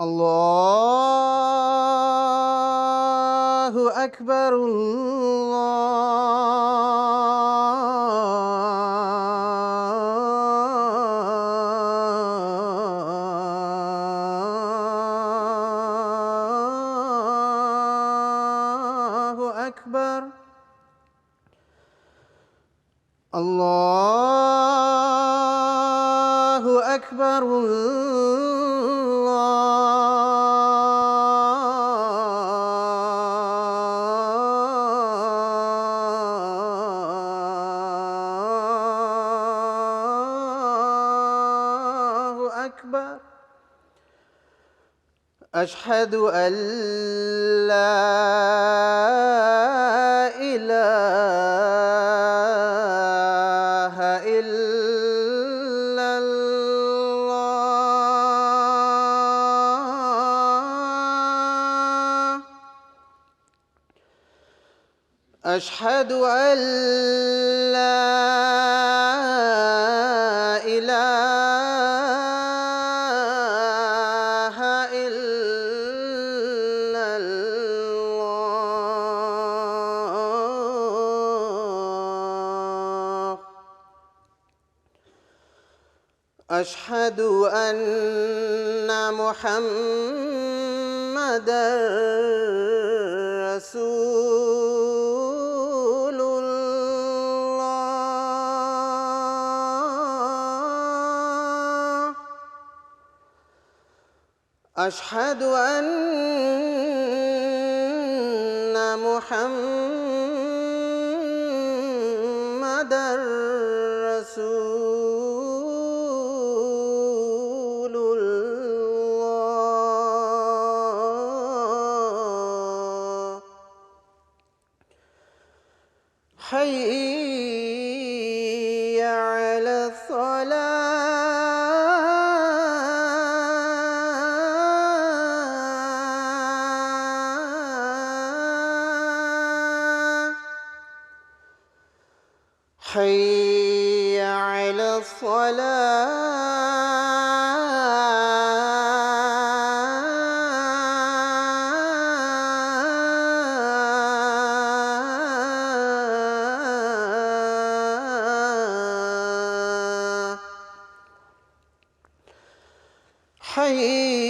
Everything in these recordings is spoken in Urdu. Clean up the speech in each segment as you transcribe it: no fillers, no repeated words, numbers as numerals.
الله أكبر الله أكبر الله أكبر الله أكبر أشهد أن لا إله إلا الله أشهد أن لا إله إلا الله أشهد أن محمدًا رسول الله أشهد أن محمدًا رسول الله حي على الصلاة حي على الصلاة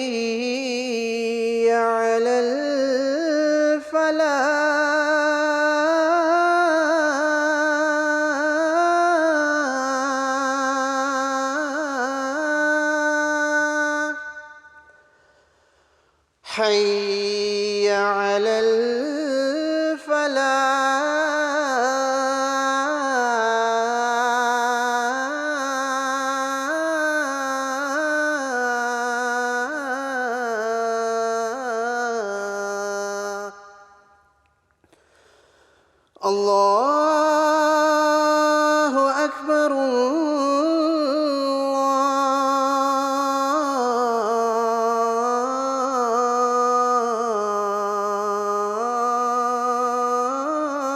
حي على الفلاح حي على الفلاح الله أكبر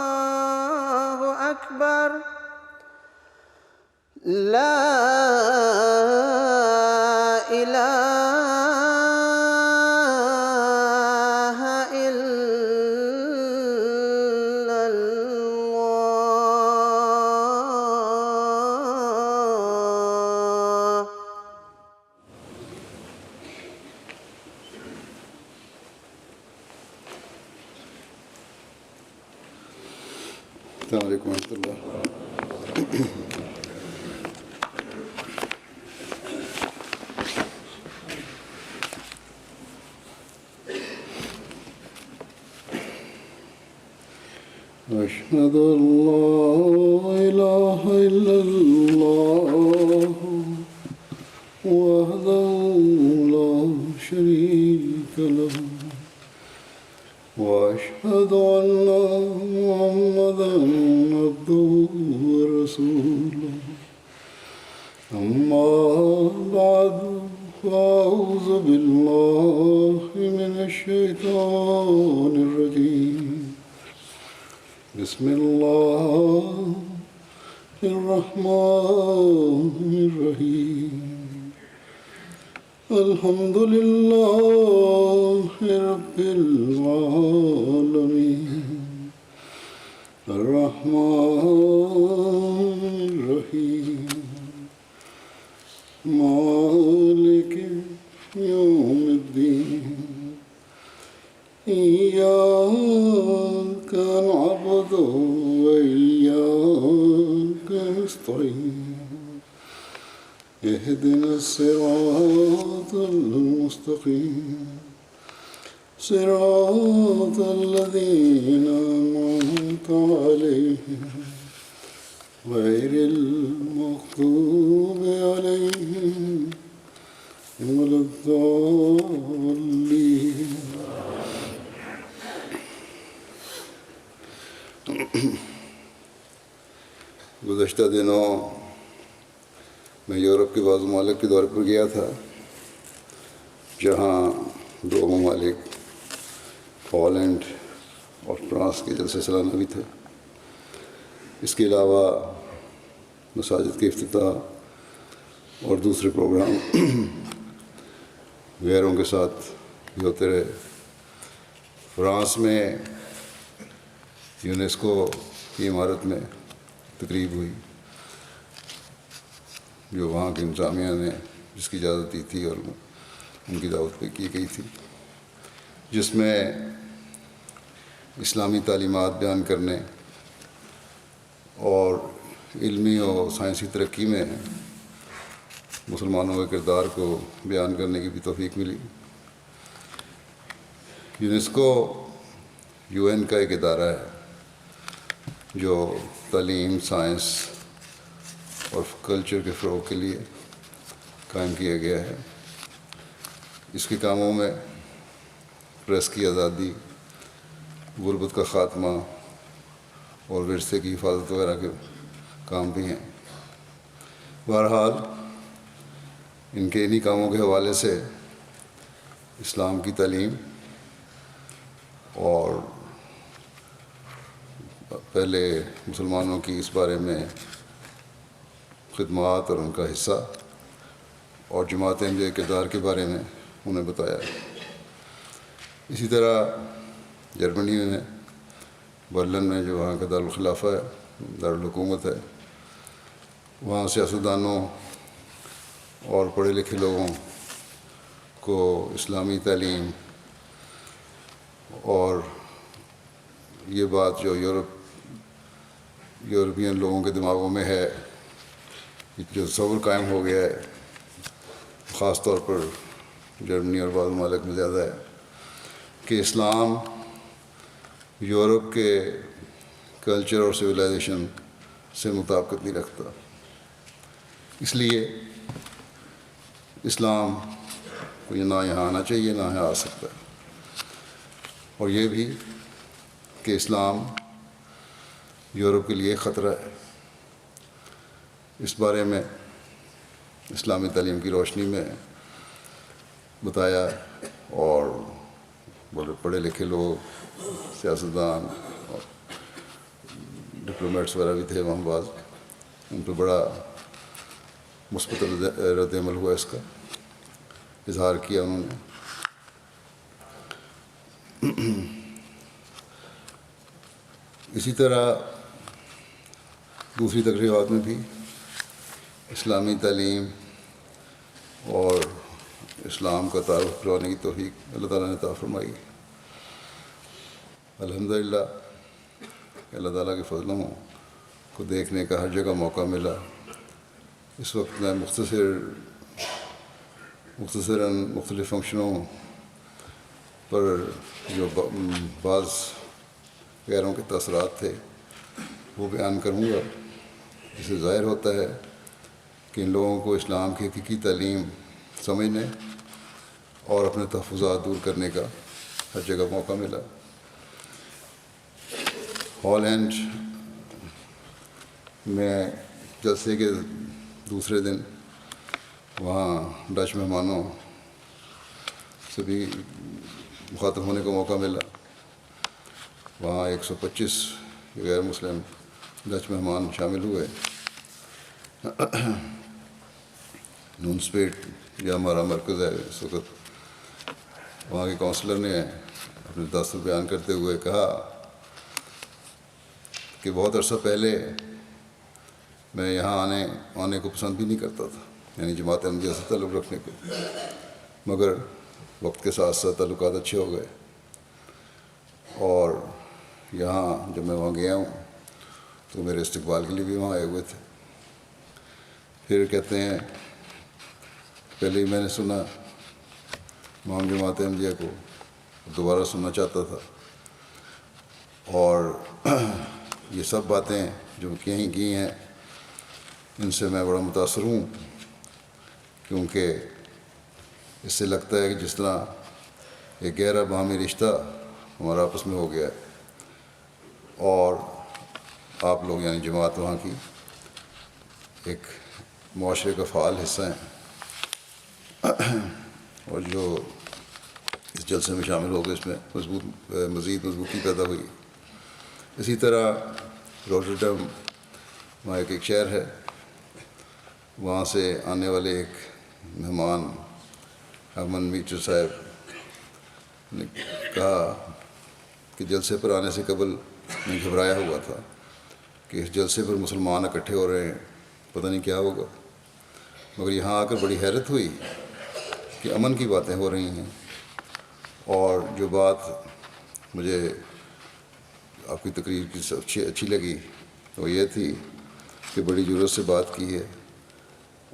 الله أكبر لا إله إلا الله السلام عليكم ورحمة الله. أشهد أن لا إله إلا الله وحده لا شريك له وأشهد أن محمدًا عبده ورسوله أما بعد فأعوذ بالله من الشيطان الرجيم بسم الله الرحمن الرحيم الحمد لله رب العالمين الرحمن الرحيم مالك يوم الدين إياك نعبد وإياك نستعين اهدنا الصراط المستقيم صراط الذين أنعمت عليهم غير المغضوب عليهم ولا الضالين. گزشتہ دنوں میں یورپ کے بعض ممالک کے دورے پر گیا تھا، جہاں دو ممالک ہالینڈ اور فرانس کے جلسہ سالانہ بھی تھے۔ اس کے علاوہ مساجد کے افتتاح اور دوسرے پروگرام غیروں کے ساتھ بھی ہوتے رہے۔ فرانس میں یونیسکو کی عمارت میں تقریب ہوئی جو وہاں کی انتظامیہ نے جس کی اجازت دی تھی اور ان کی دعوت پہ کی گئی تھی، جس میں اسلامی تعلیمات بیان کرنے اور علمی اور سائنسی ترقی میں مسلمانوں کے کردار کو بیان کرنے کی بھی توفیق ملی۔ یونیسکو UN کا ایک ادارہ ہے جو تعلیم، سائنس اور کلچر کے فروغ کے لیے قائم کیا گیا ہے۔ اس کے کاموں میں پریس کی آزادی، غربت کا خاتمہ اور ورثے کی حفاظت وغیرہ کے کام بھی ہیں۔ بہرحال ان کے انہی کاموں کے حوالے سے اسلام کی تعلیم اور پہلے مسلمانوں کی اس بارے میں خدمات اور ان کا حصہ اور جماعت احمدیہ کے کردار کے بارے میں انہیں بتایا۔ اسی طرح جرمنی میں برلن میں جو وہاں کا دارالخلافہ ہے، دارالحکومت ہے، وہاں سیاستدانوں اور پڑھے لکھے لوگوں کو اسلامی تعلیم اور یہ بات جو یورپین لوگوں کے دماغوں میں ہے، جو تصور قائم ہو گیا ہے، خاص طور پر جرمنی اور بعض ممالک میں زیادہ ہے کہ اسلام یورپ کے کلچر اور سویلائزیشن سے مطابقت نہیں رکھتا، اس لیے اسلام کو نہ یہاں آنا چاہیے نہ یہاں آ سکتا ہے، اور یہ بھی کہ اسلام یورپ کے لیے خطرہ ہے۔ اس بارے میں اسلامی تعلیم کی روشنی میں بتایا، اور پڑھے لکھے لوگ، سیاستدان اور ڈپلومیٹس وغیرہ بھی تھے وہاں بعض، ان پہ بڑا مثبت رد عمل ہوا، اس کا اظہار کیا انہوں نے۔ اسی طرح دوسری تقریبات میں بھی اسلامی تعلیم اور اسلام کا تعارف کروانے کی توفیق اللہ تعالیٰ نے عطا فرمائی۔ الحمدللہ اللہ تعالیٰ کے فضلوں کو دیکھنے کا ہر جگہ موقع ملا۔ اس وقت میں مختصراً مختلف فنکشنوں پر جو بعض غیروں کے تاثرات تھے وہ بیان کروں گا، جس سے ظاہر ہوتا ہے کہ ان لوگوں کو اسلام کی حقیقی تعلیم سمجھنے اور اپنے تحفظات دور کرنے کا ہر جگہ موقع ملا۔ ہالینڈ میں جلسے کے دوسرے دن وہاں ڈچ مہمانوں سے بھی مخاطب ہونے کا موقع ملا۔ وہاں 125 غیر مسلم ڈچ مہمان شامل ہوئے۔ نون اسپیٹ جو ہمارا مرکز ہے اس وقت، وہاں کے کونسلر نے اپنے تاثر بیان کرتے ہوئے کہا کہ بہت عرصہ پہلے میں یہاں آنے کو پسند بھی نہیں کرتا تھا، یعنی جماعت احمدیہ سے تعلق رکھنے کو، مگر وقت کے ساتھ ساتھ تعلقات اچھے ہو گئے، اور یہاں جب میں وہاں گیا ہوں تو میرے استقبال کے لیے بھی وہاں آئے ہوئے تھے۔ پھر کہتے ہیں پہلے ہی میں نے سنا امام جماعت احمدیہ کو، دوبارہ سننا چاہتا تھا، اور یہ سب باتیں جو کہیں کی ہیں ان سے میں بڑا متاثر ہوں، کیونکہ اس سے لگتا ہے کہ جس طرح ایک گہرا باہمی رشتہ ہمارا آپس میں ہو گیا ہے، اور آپ لوگ یعنی جماعت وہاں کی ایک معاشرے کا فعال حصہ ہیں، اور جو اس جلسے میں شامل ہو گئے اس میں مزید مضبوطی پیدا ہوئی۔ اسی طرح روٹرڈم وہاں ایک شہر ہے، وہاں سے آنے والے ایک مہمان امن میچر صاحب نے کہا کہ جلسے پر آنے سے قبل میں گھبرایا ہوا تھا کہ اس جلسے پر مسلمان اکٹھے ہو رہے ہیں، پتہ نہیں کیا ہوگا، مگر یہاں آ کر بڑی حیرت ہوئی کہ امن کی باتیں ہو رہی ہیں۔ اور جو بات مجھے آپ کی تقریر کی اچھی لگی وہ یہ تھی کہ بڑی جرات سے بات کی ہے،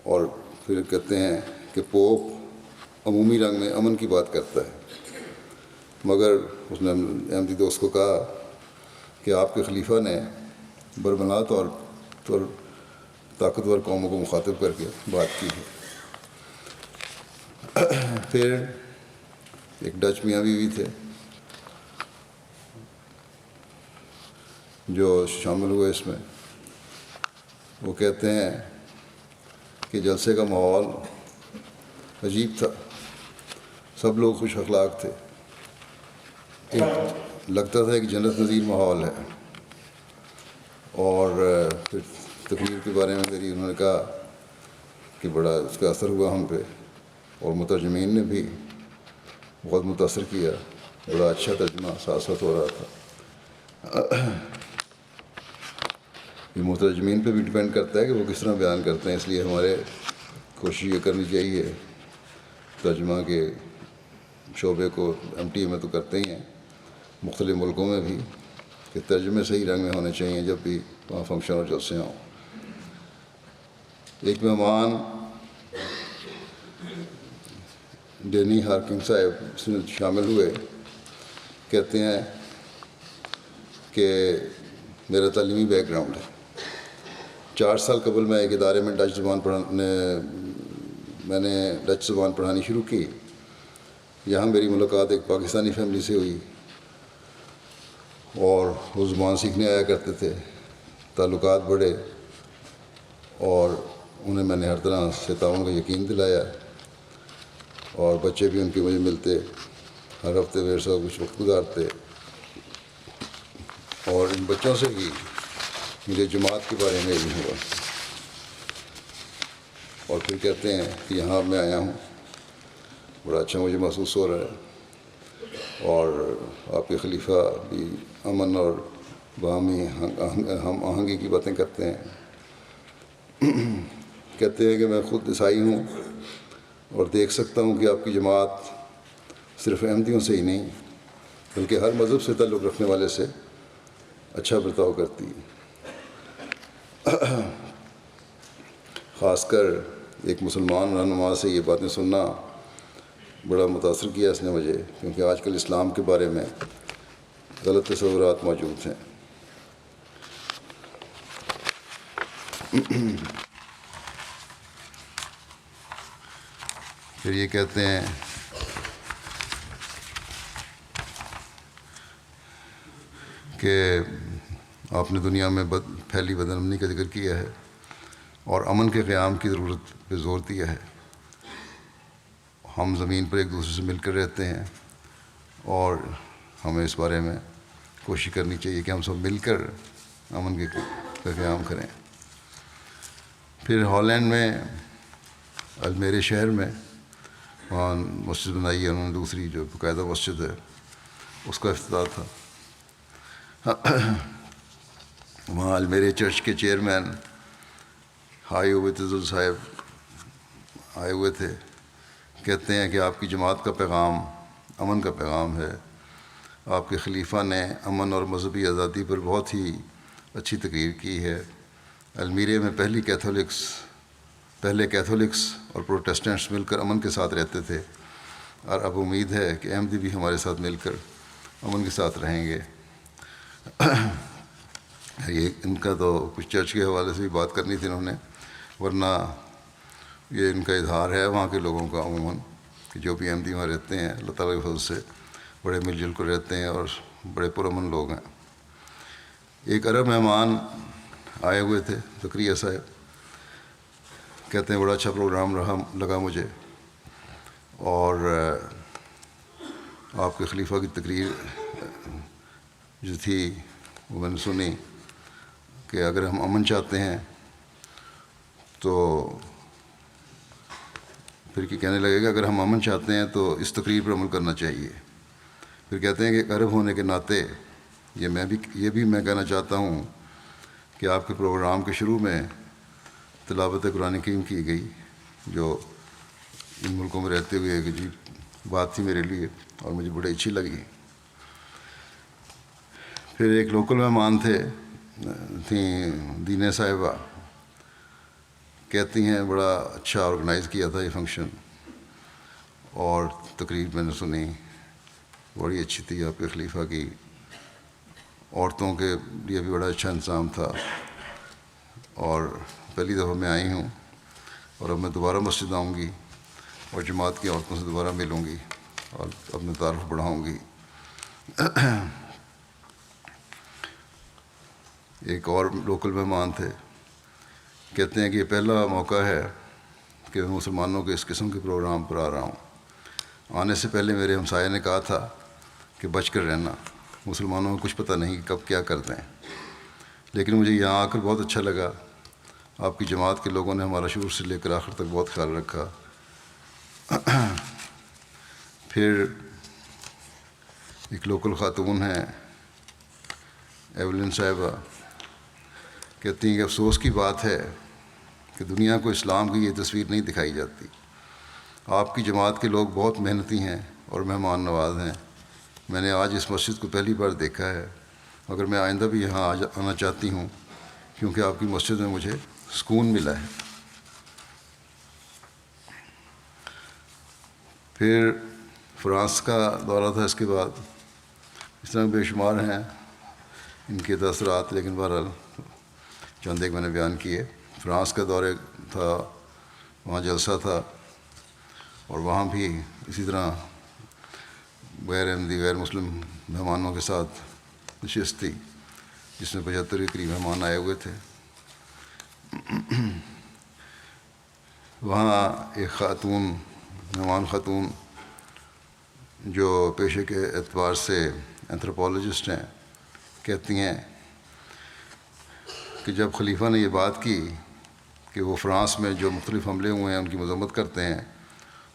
اور پھر کہتے ہیں کہ پوپ عمومی رنگ میں امن کی بات کرتا ہے، مگر اس نے احمدی دوست کو کہا کہ آپ کے خلیفہ نے برملا طور پر طاقتور قوموں کو مخاطب کر کے بات کی ہے۔ پھر ایک ڈچ میاں بیوی تھے جو شامل ہوئے اس میں، وہ کہتے ہیں کہ جلسے کا ماحول عجیب تھا، سب لوگ خوش اخلاق تھے، لگتا تھا ایک جنت نظیر ماحول ہے۔ اور پھر تقریر کے بارے میں میری انہوں نے کہا کہ بڑا اس کا اثر ہوا ہم پہ، اور مترجمین نے بھی بہت متاثر کیا، بڑا اچھا ترجمہ ساتھ ساتھ ہو رہا تھا۔ یہ مترجمین پہ بھی ڈپینڈ کرتا ہے کہ وہ کس طرح بیان کرتے ہیں، اس لیے ہمارے کوشش یہ کرنی چاہیے، ترجمہ کے شعبے کو MTA میں تو کرتے ہی ہیں، مختلف ملکوں میں بھی، کہ ترجمے صحیح رنگ میں ہونے چاہیے جب بھی وہاں فنکشن اور جلسے ہوں۔ ایک مہمان ڈینی ہارکنگ صاحب اس میں شامل ہوئے، کہتے ہیں کہ میرا تعلیمی بیک گراؤنڈ ہے، 4 سال قبل میں ایک ادارے میں میں نے ڈچ زبان پڑھانی شروع کی۔ یہاں میری ملاقات ایک پاکستانی فیملی سے ہوئی، اور وہ زبان سیکھنے آیا کرتے تھے، تعلقات بڑھے، اور انہیں میں نے ہر طرح سے تعاون کا یقین دلایا، اور بچے بھی ان کے مجھے ملتے، ہر ہفتے میرے ساتھ کچھ وقت گزارتے، اور ان بچوں سے ہی مجھے جماعت کے بارے میں علم ہوا۔ اور پھر کہتے ہیں کہ یہاں میں آیا ہوں، بڑا اچھا مجھے محسوس ہو رہا ہے، اور آپ کے خلیفہ بھی امن اور باہمی ہم آہنگی کی باتیں کرتے ہیں۔ کہتے ہیں کہ میں خود عیسائی ہوں اور دیکھ سکتا ہوں کہ آپ کی جماعت صرف احمدیوں سے ہی نہیں بلکہ ہر مذہب سے تعلق رکھنے والے سے اچھا برتاؤ کرتی ہے۔ خاص کر ایک مسلمان رہنما سے یہ باتیں سننا بڑا متاثر کیا اس نے مجھے، کیونکہ آج کل اسلام کے بارے میں غلط تصورات موجود ہیں۔ پھر یہ کہتے ہیں کہ آپ نے دنیا میں پھیلی بد امنی کا ذکر کیا ہے اور امن کے قیام کی ضرورت پہ زور دیا ہے۔ ہم زمین پر ایک دوسرے سے مل کر رہتے ہیں، اور ہمیں اس بارے میں کوشش کرنی چاہیے کہ ہم سب مل کر امن کا قیام کریں۔ پھر ہالینڈ میں المیر شہر میں وہاں مسجد بنائی ہے انہوں نے، دوسری جو باقاعدہ مسجد ہے اس کا افتتاح تھا۔ وہاں المیر چرچ کے چیئرمین ہائی عبیدۃ صاحب آئے ہوئے تھے، کہتے ہیں کہ آپ کی جماعت کا پیغام امن کا پیغام ہے، آپ کے خلیفہ نے امن اور مذہبی آزادی پر بہت ہی اچھی تقریر کی ہے۔ المیرے میں پہلے کیتھولکس اور پروٹیسٹنٹس مل کر امن کے ساتھ رہتے تھے، اور اب امید ہے کہ احمدی بھی ہمارے ساتھ مل کر امن کے ساتھ رہیں گے۔ یہ ان کا تو کچھ چرچ کے حوالے سے بھی بات کرنی تھی انہوں نے، ورنہ یہ ان کا اظہار ہے وہاں کے لوگوں کا عموماً کہ جو بھی احمدی وہاں رہتے ہیں اللہ تعالیٰ کے فضل سے بڑے مل جل کر رہتے ہیں اور بڑے پرامن لوگ ہیں۔ ایک عرب مہمان آئے ہوئے تھے، زکریا صاحب، کہتے ہیں بڑا اچھا پروگرام لگا مجھے، اور آپ کے خلیفہ کی تقریر جو تھی وہ میں نے سنی کہ اگر ہم امن چاہتے ہیں تو پھر کہنے لگے کہ اگر ہم امن چاہتے ہیں تو اس تقریر پر عمل کرنا چاہیے۔ پھر کہتے ہیں کہ ایک عرب ہونے کے ناطے یہ بھی میں کہنا چاہتا ہوں کہ آپ کے پروگرام کے شروع میں تلاوت قرآن کریم کی گئی، جو ان ملکوں میں رہتے ہوئے ایک عجیب بات تھی میرے لیے اور مجھے بڑی اچھی لگی۔ پھر ایک لوکل مہمان تھیں دینہ صاحبہ، کہتی ہیں بڑا اچھا آرگنائز کیا تھا یہ فنکشن، اور تقریر میں نے سنی بڑی اچھی تھی آپ کے خلیفہ کی، عورتوں کے لیے بھی بڑا اچھا انتظام تھا، اور پہلی دفعہ میں آئی ہوں اور اب میں دوبارہ مسجد آؤں گی اور جماعت کی عورتوں سے دوبارہ ملوں گی اور اپنا تعارف بڑھاؤں گی۔ ایک اور لوکل مہمان تھے، کہتے ہیں کہ یہ پہلا موقع ہے کہ میں مسلمانوں کے اس قسم کے پروگرام پر آ رہا ہوں۔ آنے سے پہلے میرے ہمسائے نے کہا تھا کہ بچ کر رہنا، مسلمانوں کو کچھ پتہ نہیں کہ کب کیا کر دیں، لیکن مجھے یہاں آ کر بہت اچھا لگا۔ آپ کی جماعت کے لوگوں نے ہمارا شروع سے لے کر آخر تک بہت خیال رکھا۔ پھر ایک لوکل خاتون ہیں ایولن صاحبہ، کہتی ہیں کہ افسوس کی بات ہے کہ دنیا کو اسلام کی یہ تصویر نہیں دکھائی جاتی۔ آپ کی جماعت کے لوگ بہت محنتی ہیں اور مہمان نواز ہیں۔ میں نے آج اس مسجد کو پہلی بار دیکھا ہے، مگر میں آئندہ بھی یہاں آنا چاہتی ہوں کیونکہ آپ کی مسجد میں مجھے سکون ملا ہے۔ پھر فرانس کا دورہ تھا، اس کے بعد اس طرح بے شمار ہیں ان کے تاثرات، لیکن بہرحال چند ایک میں نے بیان کیے۔ فرانس کا دورہ تھا، وہاں جلسہ تھا، اور وہاں بھی اسی طرح غیر احمدی غیر مسلم مہمانوں کے ساتھ نشست تھی، جس میں 75 کے قریب مہمان آئے ہوئے تھے۔ وہاں ایک مہمان خاتون جو پیشے کے اعتبار سے اینتھروپولوجسٹ ہیں، کہتی ہیں کہ جب خلیفہ نے یہ بات کی کہ وہ فرانس میں جو مختلف حملے ہوئے ہیں ان کی مذمت کرتے ہیں،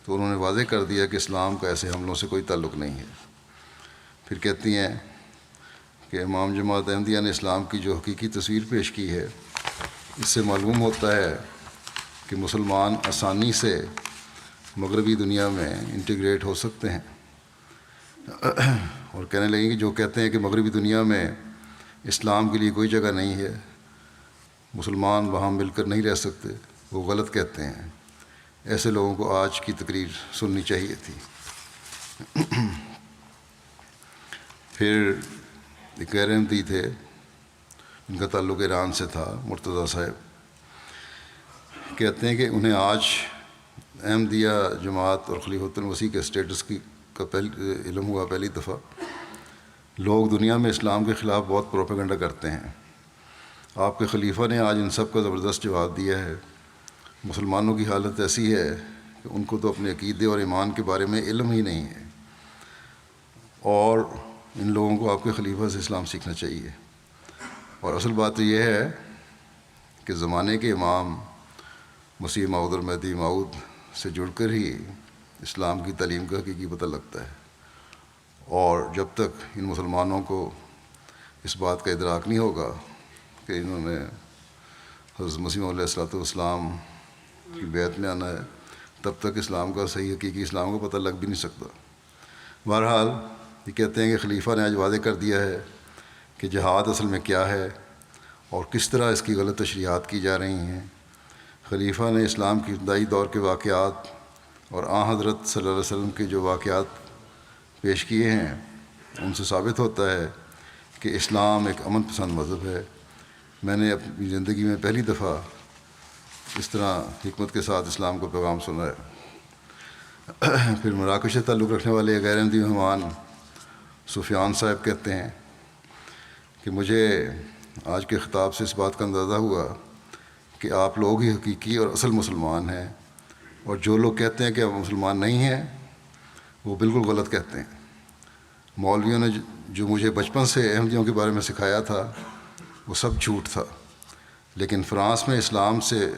تو انہوں نے واضح کر دیا کہ اسلام کا ایسے حملوں سے کوئی تعلق نہیں ہے۔ پھر کہتی ہیں کہ امام جماعت احمدیہ نے اسلام کی جو حقیقی تصویر پیش کی ہے، اس سے معلوم ہوتا ہے کہ مسلمان آسانی سے مغربی دنیا میں انٹیگریٹ ہو سکتے ہیں، اور کہنے لگیں کہ جو کہتے ہیں کہ مغربی دنیا میں اسلام کے لیے کوئی جگہ نہیں ہے، مسلمان وہاں مل کر نہیں رہ سکتے، وہ غلط کہتے ہیں۔ ایسے لوگوں کو آج کی تقریر سننی چاہیے تھی۔ پھر ایک غیر احمدی تھے، ان کا تعلق ایران سے تھا، مرتضیٰ صاحب، کہتے ہیں کہ انہیں آج احمدیہ جماعت اور خلیفۃ المسیح کے اسٹیٹس کا علم ہوا پہلی دفعہ۔ لوگ دنیا میں اسلام کے خلاف بہت پروپیگنڈا کرتے ہیں، آپ کے خلیفہ نے آج ان سب کا زبردست جواب دیا ہے۔ مسلمانوں کی حالت ایسی ہے کہ ان کو تو اپنے عقیدے اور ایمان کے بارے میں علم ہی نہیں ہے، اور ان لوگوں کو آپ کے خلیفہ سے اسلام سیکھنا چاہیے۔ اور اصل بات تو یہ ہے کہ زمانے کے امام مسیح موعود اور مہدی موعود سے جڑ کر ہی اسلام کی تعلیم کا حقیقی پتہ لگتا ہے. اور جب تک ان مسلمانوں کو اس بات کا ادراک نہیں ہوگا کہ انہوں نے حضرت مسیح موعود علیہ السلام کی بیعت میں آنا ہے، تب تک اسلام کا صحیح حقیقی اسلام کا پتہ لگ بھی نہیں سکتا. بہرحال یہ کہتے ہیں کہ خلیفہ نے آج واضح کر دیا ہے کہ جہاد اصل میں کیا ہے اور کس طرح اس کی غلط تشریحات کی جا رہی ہیں. خلیفہ نے اسلام کی ابتدائی دور کے واقعات اور حضرت صلی اللہ علیہ وسلم کے جو واقعات پیش کیے ہیں ان سے ثابت ہوتا ہے کہ اسلام ایک امن پسند مذہب ہے. میں نے اپنی زندگی میں پہلی دفعہ اس طرح حکمت کے ساتھ اسلام کا پیغام سنا ہے. پھر مراکش سے تعلق رکھنے والے غیر احمدی مہمان سفیان صاحب کہتے ہیں کہ مجھے آج کے خطاب سے اس بات کا اندازہ ہوا کہ آپ لوگ ہی حقیقی اور اصل مسلمان ہیں، اور جو لوگ کہتے ہیں کہ آپ مسلمان نہیں ہیں وہ بالکل غلط کہتے ہیں. مولویوں نے جو مجھے بچپن سے احمدیوں کے بارے میں سکھایا تھا وہ سب جھوٹ تھا. لیکن فرانس میں اسلام سے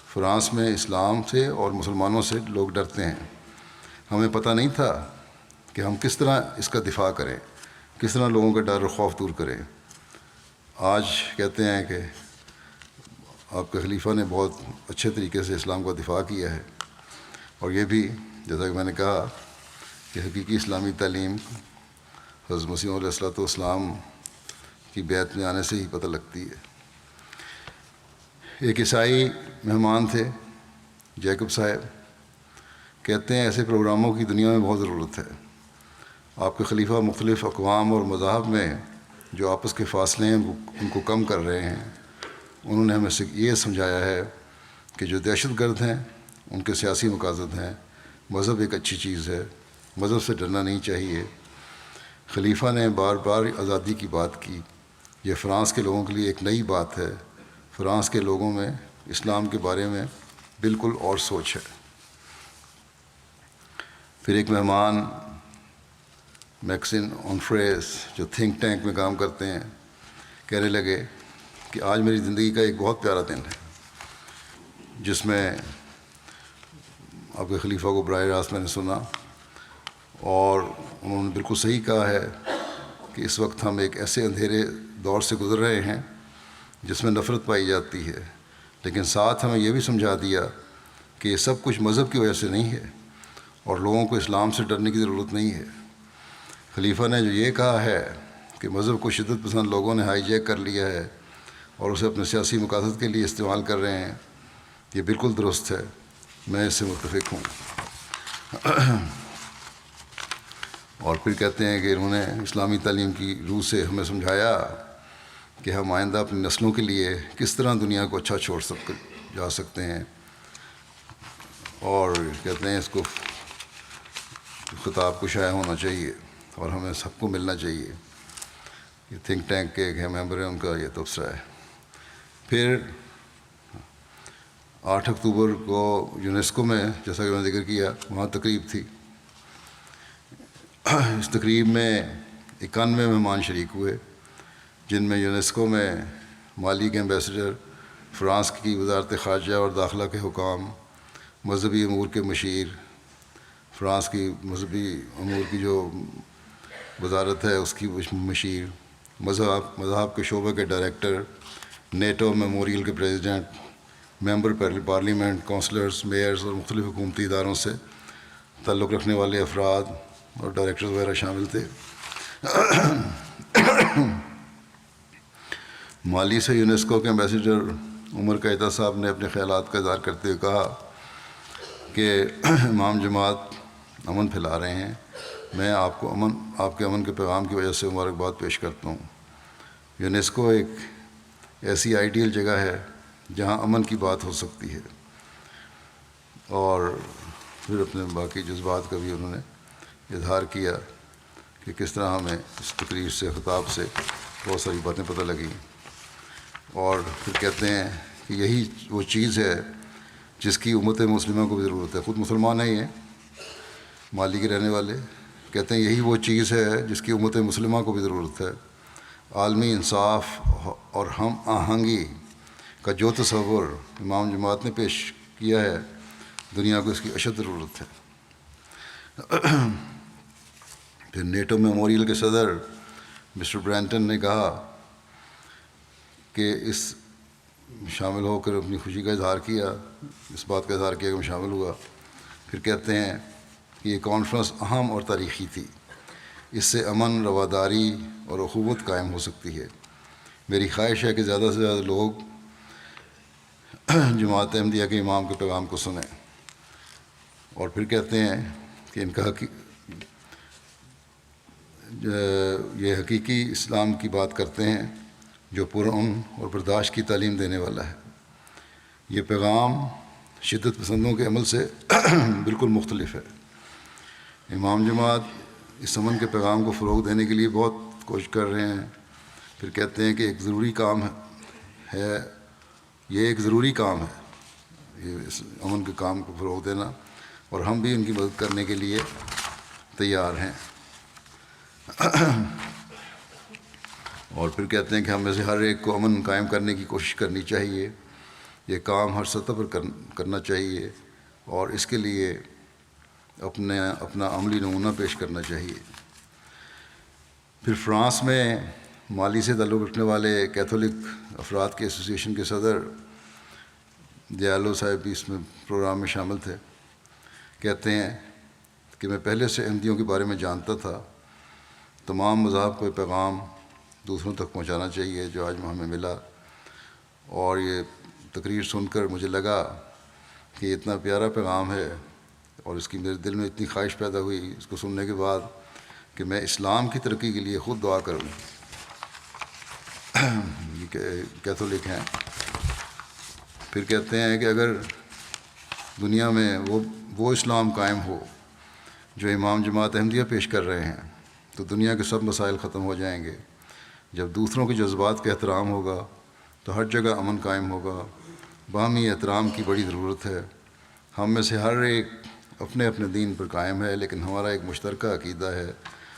فرانس میں اسلام سے اور مسلمانوں سے لوگ ڈرتے ہیں. ہمیں پتہ نہیں تھا کہ ہم کس طرح اس کا دفاع کریں، کس طرح لوگوں کا ڈر اور خوف دور کریں. آج کہتے ہیں کہ آپ کے خلیفہ نے بہت اچھے طریقے سے اسلام کا دفاع کیا ہے، اور یہ بھی جیسا کہ میں نے کہا کہ حقیقی اسلامی تعلیم حضرت مسیح علیہ السلام کی بیعت میں آنے سے ہی پتہ لگتی ہے. ایک عیسائی مہمان تھے جیکب صاحب، کہتے ہیں ایسے پروگراموں کی دنیا میں بہت ضرورت ہے. آپ کے خلیفہ مختلف اقوام اور مذاہب میں جو آپس کے فاصلے ہیں ان کو کم کر رہے ہیں. انہوں نے ہمیں یہ سمجھایا ہے کہ جو دہشت گرد ہیں ان کے سیاسی مقاصد ہیں. مذہب ایک اچھی چیز ہے، مذہب سے ڈرنا نہیں چاہیے. خلیفہ نے بار بار آزادی کی بات کی. یہ فرانس کے لوگوں کے لیے ایک نئی بات ہے. فرانس کے لوگوں میں اسلام کے بارے میں بالکل اور سوچ ہے. پھر ایک مہمان میکسن اونفریس جو تھنک ٹینک میں کام کرتے ہیں کہنے لگے کہ آج میری زندگی کا ایک بہت پیارا دن ہے، جس میں آپ کے خلیفہ کو براہ راست میں نے سنا، اور انہوں نے بالکل صحیح کہا ہے کہ اس وقت ہم ایک ایسے اندھیرے دور سے گزر رہے ہیں جس میں نفرت پائی جاتی ہے، لیکن ساتھ ہمیں یہ بھی سمجھا دیا کہ یہ سب کچھ مذہب کی وجہ سے نہیں ہے اور لوگوں کو اسلام سے ڈرنے کی ضرورت نہیں ہے. خلیفہ نے جو یہ کہا ہے کہ مذہب کو شدت پسند لوگوں نے ہائی جیک کر لیا ہے اور اسے اپنے سیاسی مقاصد کے لیے استعمال کر رہے ہیں، یہ بالکل درست ہے. میں اس سے متفق ہوں. اور پھر کہتے ہیں کہ انہوں نے اسلامی تعلیم کی روح سے ہمیں سمجھایا کہ ہم آئندہ اپنی نسلوں کے لیے کس طرح دنیا کو اچھا چھوڑ جا سکتے ہیں. اور کہتے ہیں اس کو خطاب کو شائع ہونا چاہیے اور ہمیں سب کو ملنا چاہیے. یہ تھنک ٹینک کے ایک ممبر ہیں، ان کا یہ تبصرہ ہے. پھر 8 اکتوبر کو یونیسکو میں جیسا کہ میں نے ذکر کیا وہاں تقریب تھی. اس تقریب میں 91 مہمان شریک ہوئے، جن میں یونیسکو میں مالی کے ایمبیسڈر، فرانس کی وزارت خارجہ اور داخلہ کے حکام، مذہبی امور کے مشیر، فرانس کی مذہبی امور کی جو وزارت ہے اس کی مشیر، مذہب کے شعبے کے ڈائریکٹر، نیٹو میموریل کے president, member parliament, councillors, measures اور مختلف حکومتی اداروں سے تعلق رکھنے والے افراد اور ڈائریکٹرز وغیرہ شامل تھے. مالی سے یونیسکو کے ایمبیسڈر عمر قیدہ صاحب نے اپنے خیالات کا اظہار کرتے ہوئے کہا کہ امام جماعت امن پھیلا رہے ہیں. میں آپ کے امن کے پیغام کی وجہ سے مبارکباد پیش کرتا ہوں. یونیسکو ایک ایسی آئیڈیل جگہ ہے جہاں امن کی بات ہو سکتی ہے. اور پھر اپنے باقی جذبات کا بھی انہوں نے اظہار کیا کہ کس طرح ہمیں اس تقریر سے، خطاب سے بہت ساری باتیں پتہ لگیں. اور پھر کہتے ہیں کہ یہی وہ چیز ہے جس کی امت مسلمہ کو بھی ضرورت ہے. خود مسلمان ہی ہیں مالی کے رہنے والے، کہتے ہیں یہی وہ چیز ہے جس کی امت مسلمہ کو بھی ضرورت ہے. عالمی انصاف اور ہم آہنگی کا جو تصور امام جماعت نے پیش کیا ہے، دنیا کو اس کی اشد ضرورت ہے۔ پھر نیٹو میموریل کے صدر مسٹر برینٹن نے کہا کہ اس شامل ہو کر اپنی خوشی کا اظہار کیا، اس بات کا اظہار کیا کہ میں شامل ہوا۔ پھر کہتے ہیں کہ یہ کانفرنس اہم اور تاریخی تھی، اس سے امن، رواداری اور اخوت قائم ہو سکتی ہے۔ میری خواہش ہے کہ زیادہ سے زیادہ لوگ جماعت احمدیہ کے امام کے پیغام کو سنیں۔ اور پھر کہتے ہیں کہ ان کا یہ حقیقی اسلام کی بات کرتے ہیں جو پرامن اور برداشت کی تعلیم دینے والا ہے۔ یہ پیغام شدت پسندوں کے عمل سے بالکل مختلف ہے۔ امام جماعت اس امن کے پیغام کو فروغ دینے کے لیے بہت کوشش کر رہے ہیں۔ پھر کہتے ہیں کہ ایک ضروری کام ہے، یہ ایک ضروری کام ہے، یہ اس امن کے کام کو فروغ دینا، اور ہم بھی ان کی مدد کرنے کے لیے تیار ہیں۔ اور پھر کہتے ہیں کہ ہم میں سے ہر ایک کو امن قائم کرنے کی کوشش کرنی چاہیے، یہ کام ہر سطح پر کرنا چاہیے، اور اس کے لیے اپنا عملی نمونہ پیش کرنا چاہیے۔ پھر فرانس میں مالی سے تعلق رکھنے والے کیتھولک افراد کے ایسوسی ایشن کے صدر دیالو صاحب بھی اس میں پروگرام میں شامل تھے۔ کہتے ہیں کہ میں پہلے سے احمدیوں کے بارے میں جانتا تھا، تمام مذاہب کو پیغام دوسروں تک پہنچانا چاہیے جو آج ہمیں ملا، اور یہ تقریر سن کر مجھے لگا کہ یہ اتنا پیارا پیغام ہے، اور اس کی میرے دل میں اتنی خواہش پیدا ہوئی اس کو سننے کے بعد کہ میں اسلام کی ترقی کے لیے خود دعا کروں۔ یہ کیتھولک ہیں۔ پھر کہتے ہیں کہ اگر دنیا میں وہ اسلام قائم ہو جو امام جماعت احمدیہ پیش کر رہے ہیں تو دنیا کے سب مسائل ختم ہو جائیں گے۔ جب دوسروں کے جذبات کا احترام ہوگا تو ہر جگہ امن قائم ہوگا۔ باہمی احترام کی بڑی ضرورت ہے۔ ہم میں سے ہر ایک اپنے اپنے دین پر قائم ہے، لیکن ہمارا ایک مشترکہ عقیدہ ہے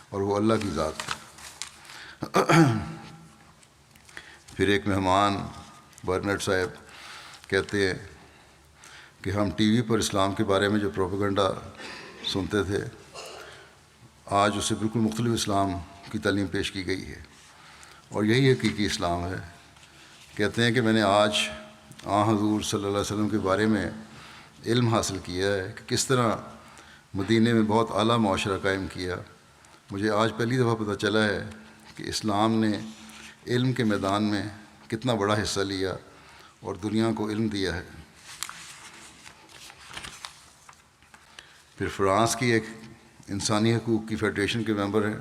اور وہ اللہ کی ذات ہے۔ پھر ایک مہمان برنرڈ صاحب کہتے ہیں کہ ہم ٹی وی پر اسلام کے بارے میں جو پروپیگنڈا سنتے تھے، آج اسے بالکل مختلف اسلام کی تعلیم پیش کی گئی ہے، اور یہی حقیقی اسلام ہے۔ کہتے ہیں کہ میں نے آج حضور صلی اللہ علیہ وسلم کے بارے میں علم حاصل کیا ہے کہ کس طرح مدینہ میں بہت اعلیٰ معاشرہ قائم کیا۔ مجھے آج پہلی دفعہ پتہ چلا ہے کہ اسلام نے علم کے میدان میں کتنا بڑا حصہ لیا اور دنیا کو علم دیا ہے۔ پھر فرانس کی ایک انسانی حقوق کی فیڈریشن کے ممبر ہیں،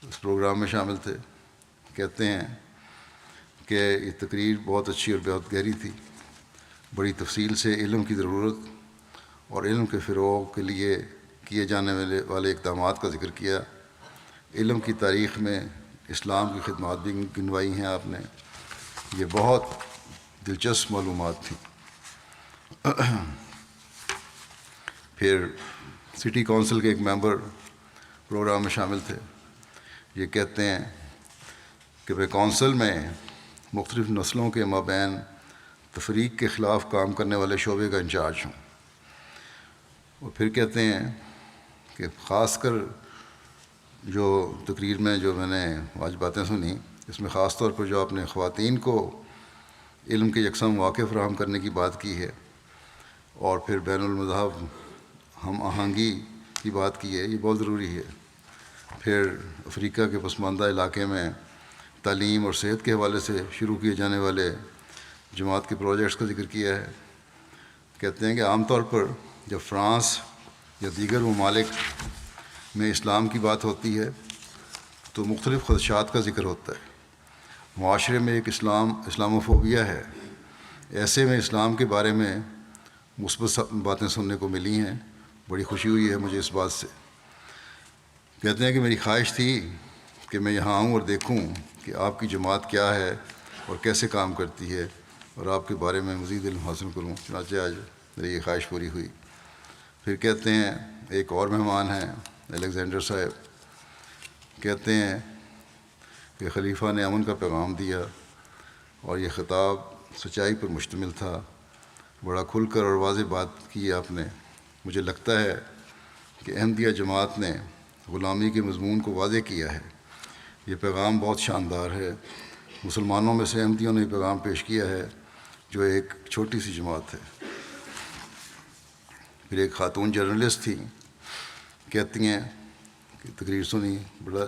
اس پروگرام میں شامل تھے۔ کہتے ہیں کہ یہ تقریر بہت اچھی اور بہت گہری تھی، بڑی تفصیل سے علم کی ضرورت اور علم کے فروغ کے لیے کیے جانے والے اقدامات کا ذکر کیا۔ علم کی تاریخ میں اسلام کی خدمات بھی گنوائی ہیں آپ نے۔ یہ بہت دلچسپ معلومات تھیں۔ پھر سٹی کونسل کے ایک ممبر پروگرام میں شامل تھے۔ یہ کہتے ہیں کہ میں کونسل میں مختلف نسلوں کے مابین تفریق کے خلاف کام کرنے والے شعبے کا انچارج ہوں۔ اور پھر کہتے ہیں کہ خاص کر جو تقریر میں جو میں نے آج باتیں سنی، اس میں خاص طور پر جو آپ نے خواتین کو علم کے یکساں مواقع فراہم کرنے کی بات کی ہے، اور پھر بین المذہب ہم آہنگی کی بات کی ہے، یہ بہت ضروری ہے۔ پھر افریقہ کے پسماندہ علاقے میں تعلیم اور صحت کے حوالے سے شروع کیے جانے والے جماعت کے پروجیکٹس کا ذکر کیا ہے۔ کہتے ہیں کہ عام طور پر جب فرانس یا دیگر ممالک میں اسلام کی بات ہوتی ہے تو مختلف خدشات کا ذکر ہوتا ہے۔ معاشرے میں ایک اسلاموفوبیا ہے۔ ایسے میں اسلام کے بارے میں مثبت باتیں سننے کو ملی ہیں، بڑی خوشی ہوئی ہے مجھے اس بات سے۔ کہتے ہیں کہ میری خواہش تھی کہ میں یہاں آؤں اور دیکھوں کہ آپ کی جماعت کیا ہے اور کیسے کام کرتی ہے، اور آپ کے بارے میں مزید علم حاصل کروں۔ چنانچہ آج میری یہ خواہش پوری ہوئی۔ پھر کہتے ہیں ایک اور مہمان ہیں الیگزینڈر صاحب، کہتے ہیں کہ خلیفہ نے امن کا پیغام دیا اور یہ خطاب سچائی پر مشتمل تھا. بڑا کھل کر اور واضح بات کی آپ نے. مجھے لگتا ہے کہ احمدیہ جماعت نے غلامی کے مضمون کو واضح کیا ہے. یہ پیغام بہت شاندار ہے. مسلمانوں میں سے احمدیوں نے یہ پیغام پیش کیا ہے جو ایک چھوٹی سی جماعت ہے. پھر ایک خاتون جرنلسٹ تھی، کہتی ہیں کہ تقریر سنی، بڑا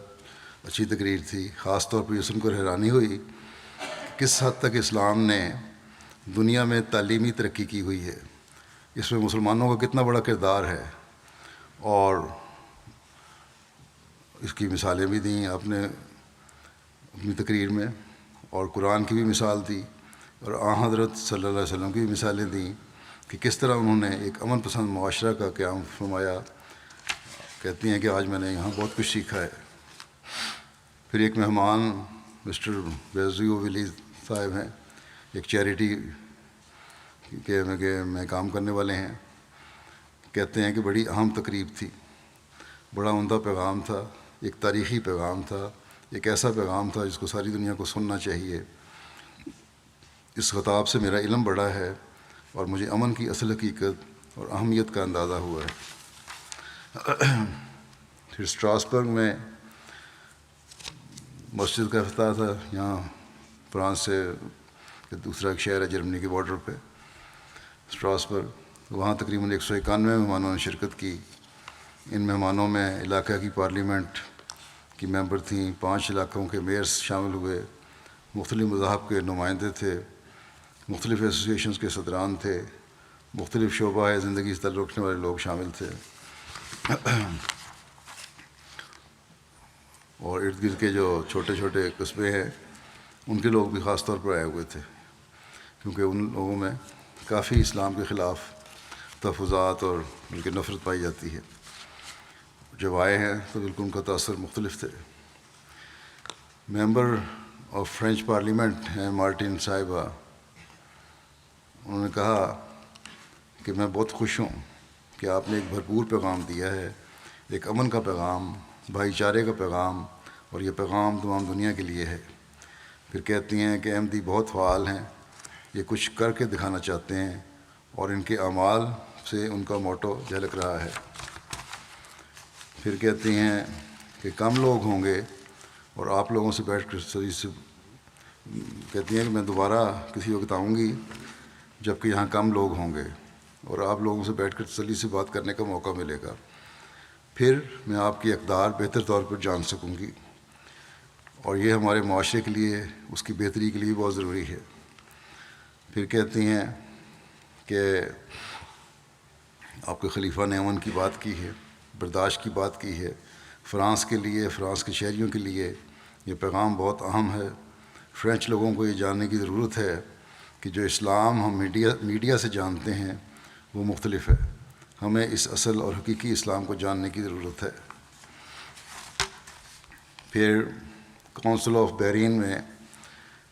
اچھی تقریر تھی. خاص طور پر یہ سن کر حیرانی ہوئی کس حد تک اسلام نے دنیا میں تعلیمی ترقی کی ہوئی ہے. اس میں مسلمانوں کا کتنا بڑا کردار ہے، اور اس کی مثالیں بھی دیں آپ نے اپنی تقریر میں، اور قرآن کی بھی مثال دی، اور حضرت صلی اللہ علیہ وسلم کی بھی مثالیں دیں کہ کس طرح انہوں نے ایک امن پسند معاشرہ کا قیام فرمایا. کہتی ہیں کہ آج میں نے یہاں بہت کچھ سیکھا ہے. پھر ایک مہمان مسٹر بیزیو ولی صاحب ہیں، ایک چیریٹی کے میں کام کرنے والے ہیں. کہتے ہیں کہ بڑی اہم تقریب تھی، بڑا عمدہ پیغام تھا، ایک تاریخی پیغام تھا، ایک ایسا پیغام تھا جس کو ساری دنیا کو سننا چاہیے. اس خطاب سے میرا علم بڑھا ہے اور مجھے امن کی اصل حقیقت اور اہمیت کا اندازہ ہوا ہے. پھر اسٹراسبرگ میں مسجد کا افتتاح تھا. یہاں فرانس سے دوسرا ایک شہر ہے جرمنی کے بارڈر پہ، اسٹراسبرگ. وہاں تقریباً 191 مہمانوں نے شرکت کی. ان مہمانوں میں علاقہ کی پارلیمنٹ کی ممبر تھیں، 5 علاقوں کے میئرز شامل ہوئے، مختلف مذاہب کے نمائندے تھے، مختلف ایسوسیشنز کے صدران تھے، مختلف شعبہ زندگی سے تعلق رکھنے والے لوگ شامل تھے، اور ارد گرد کے جو چھوٹے چھوٹے قصبے ہیں ان کے لوگ بھی خاص طور پر آئے ہوئے تھے، کیونکہ ان لوگوں میں کافی اسلام کے خلاف تحفظات اور ان کی نفرت پائی جاتی ہے. جب آئے ہیں تو بالکل ان کا تاثر مختلف تھے. ممبر آف فرینچ پارلیمنٹ ہیں مارٹن صاحبہ. انہوں نے کہا کہ میں بہت خوش ہوں کہ آپ نے ایک بھرپور پیغام دیا ہے، ایک امن کا پیغام، بھائی چارے کا پیغام، اور یہ پیغام تمام دنیا کے لیے ہے. پھر کہتی ہیں کہ احمدی بہت فعال ہیں، یہ کچھ کر کے دکھانا چاہتے ہیں، اور ان کے اعمال سے ان کا موٹو جھلک رہا ہے. پھر کہتی ہیں کہ کم لوگ ہوں گے اور آپ لوگوں سے بیٹھ کر کہتی ہیں کہ میں دوبارہ کسی وقت آؤں گی جب کہ یہاں کم لوگ ہوں گے اور آپ لوگوں سے بیٹھ کر تسلی سے بات کرنے کا موقع ملے گا. پھر میں آپ کی اقدار بہتر طور پر جان سکوں گی، اور یہ ہمارے معاشرے کے لیے، اس کی بہتری کے لیے بہت ضروری ہے. پھر کہتی ہیں کہ آپ کے خلیفہ نے امن کی بات کی ہے، برداشت کی بات کی ہے. فرانس کے لیے، فرانس کے شہریوں کے لیے یہ پیغام بہت اہم ہے. فرینچ لوگوں کو یہ جاننے کی ضرورت ہے کہ جو اسلام ہم میڈیا سے جانتے ہیں وہ مختلف ہے. ہمیں اس اصل اور حقیقی اسلام کو جاننے کی ضرورت ہے. پھر کونسل آف بحرین میں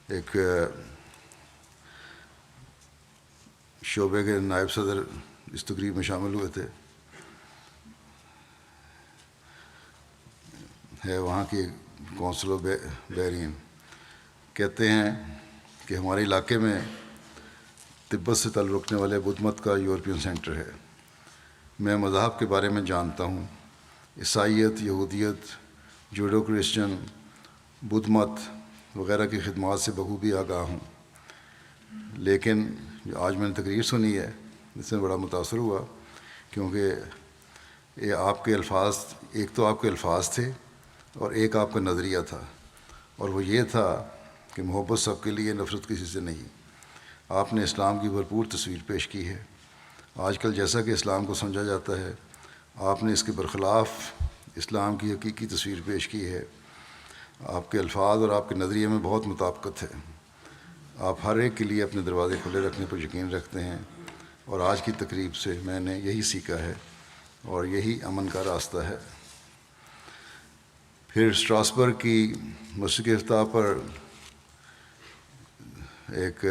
ایک شعبے کے نائب صدر اس تقریب میں شامل ہوئے تھے. ہے وہاں کی کونسل آف بحرین. کہتے ہیں کہ ہمارے علاقے میں تبت سے تعلق رکھنے والے بدھ مت کا یورپین سینٹر ہے. میں مذہب کے بارے میں جانتا ہوں، عیسائیت، یہودیت، جوڈو کرسچن، بدھ مت وغیرہ کی خدمات سے بخوبی آگاہ ہوں. لیکن آج میں نے تقریر سنی ہے، اس سے بڑا متاثر ہوا، کیونکہ یہ آپ کے الفاظ، ایک تو آپ کے الفاظ تھے اور ایک آپ کا نظریہ تھا، اور وہ یہ تھا کہ محبت سب کے لیے، نفرت کسی سے نہیں. آپ نے اسلام کی بھرپور تصویر پیش کی ہے. آج کل جیسا کہ اسلام کو سمجھا جاتا ہے، آپ نے اس کے برخلاف اسلام کی حقیقی تصویر پیش کی ہے. آپ کے الفاظ اور آپ کے نظریے میں بہت مطابقت ہے. آپ ہر ایک کے لیے اپنے دروازے کھلے رکھنے پر یقین رکھتے ہیں، اور آج کی تقریب سے میں نے یہی سیکھا ہے، اور یہی امن کا راستہ ہے. پھر اسٹراسبرگ کی مسجد کے افتتاح پر ایک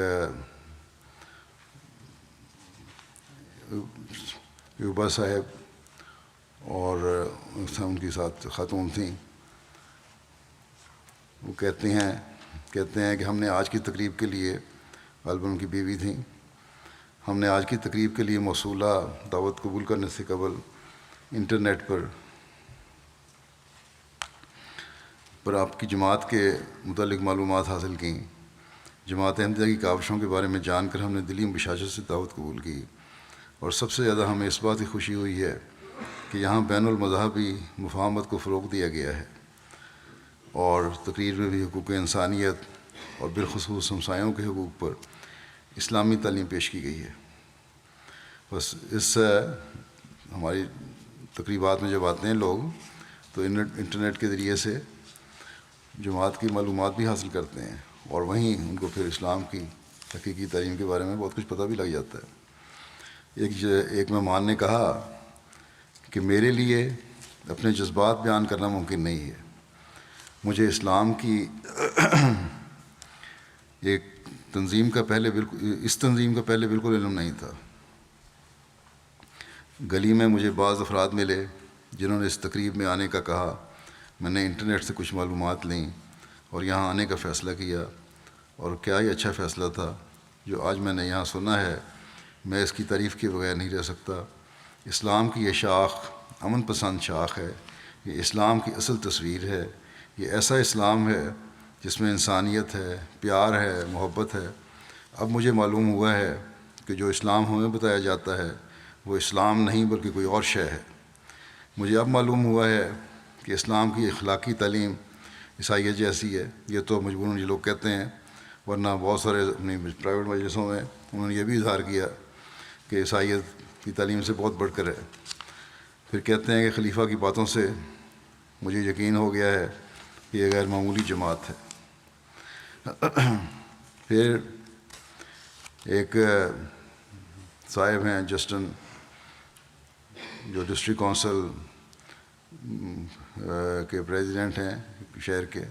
یوبا صاحب اور ان کے ساتھ خاتون تھیں. وہ کہتے ہیں کہ ہم نے آج کی تقریب کے لیے، غالباً ان کی بیوی تھیں، ہم نے آج کی تقریب کے لیے موصولہ دعوت قبول کرنے سے قبل انٹرنیٹ پر آپ کی جماعت کے متعلق معلومات حاصل کیں۔ جماعت احمدیہ کی کاوشوں کے بارے میں جان کر ہم نے دلی بشاشت سے دعوت قبول کی، اور سب سے زیادہ ہمیں اس بات کی خوشی ہوئی ہے کہ یہاں بین المذہبی مفاہمت کو فروغ دیا گیا ہے، اور تقریر میں بھی حقوق انسانیت اور بالخصوص ہمسایوں کے حقوق پر اسلامی تعلیم پیش کی گئی ہے۔ بس اس ہماری تقریبات میں جب آتے ہیں لوگ تو انٹرنیٹ کے ذریعے سے جماعت کی معلومات بھی حاصل کرتے ہیں، اور وہیں ان کو پھر اسلام کی حقیقی تعلیم کے بارے میں بہت کچھ پتہ بھی لگ جاتا ہے۔ ایک مہمان نے کہا کہ میرے لیے اپنے جذبات بیان کرنا ممکن نہیں ہے، مجھے اسلام کی اس تنظیم کا پہلے بالکل علم نہیں تھا۔ گلی میں مجھے بعض افراد ملے جنہوں نے اس تقریب میں آنے کا کہا، میں نے انٹرنیٹ سے کچھ معلومات لیں اور یہاں آنے کا فیصلہ کیا، اور کیا یہ اچھا فیصلہ تھا جو آج میں نے یہاں سنا ہے، میں اس کی تعریف کے بغیر نہیں رہ سکتا۔ اسلام کی یہ شاخ امن پسند شاخ ہے، یہ اسلام کی اصل تصویر ہے، یہ ایسا اسلام ہے جس میں انسانیت ہے، پیار ہے، محبت ہے۔ اب مجھے معلوم ہوا ہے کہ جو اسلام ہمیں بتایا جاتا ہے وہ اسلام نہیں بلکہ کوئی اور شے ہے۔ مجھے اب معلوم ہوا ہے کہ اسلام کی اخلاقی تعلیم عیسائیت جیسی ہے، یہ تو مجبوراً یہ لوگ کہتے ہیں، ورنہ بہت سارے اپنی پرائیویٹ مجلسوں میں انہوں نے یہ بھی اظہار کیا کہ عیسائیت کی تعلیم سے بہت بڑھ کر ہے۔ پھر کہتے ہیں کہ خلیفہ کی باتوں سے مجھے یقین ہو گیا ہے کہ یہ غیر معمولی جماعت ہے۔ پھر ایک صاحب ہیں جسٹن، جو ڈسٹرکٹ کونسل کے پریزیڈنٹ ہیں شہر کے،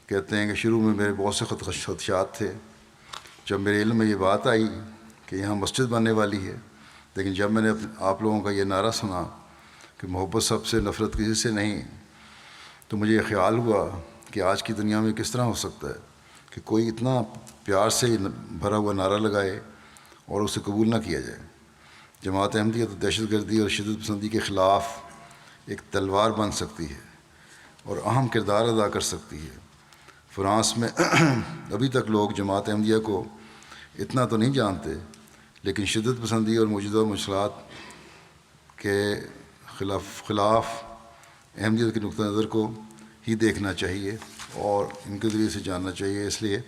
کہتے ہیں کہ شروع میں میرے بہت سے خدشات تھے جب میرے علم میں یہ بات آئی کہ یہاں مسجد بننے والی ہے، لیکن جب میں نے آپ لوگوں کا یہ نعرہ سنا کہ محبت سب سے، نفرت کسی سے نہیں، تو مجھے یہ خیال ہوا کہ آج کی دنیا میں کس طرح ہو سکتا ہے کہ کوئی اتنا پیار سے بھرا ہوا نعرہ لگائے اور اسے قبول نہ کیا جائے۔ جماعت احمدیہ تو دہشت گردی اور شدت پسندی کے خلاف ایک تلوار بن سکتی ہے اور اہم کردار ادا کر سکتی ہے۔ فرانس میں ابھی تک لوگ جماعت احمدیہ کو اتنا تو نہیں جانتے، لیکن شدت پسندی اور موجودہ مشکلات کے خلاف احمدیت کے نقطہ نظر کو ہی دیکھنا چاہیے اور ان کے ذریعے سے جاننا چاہیے، اس لیے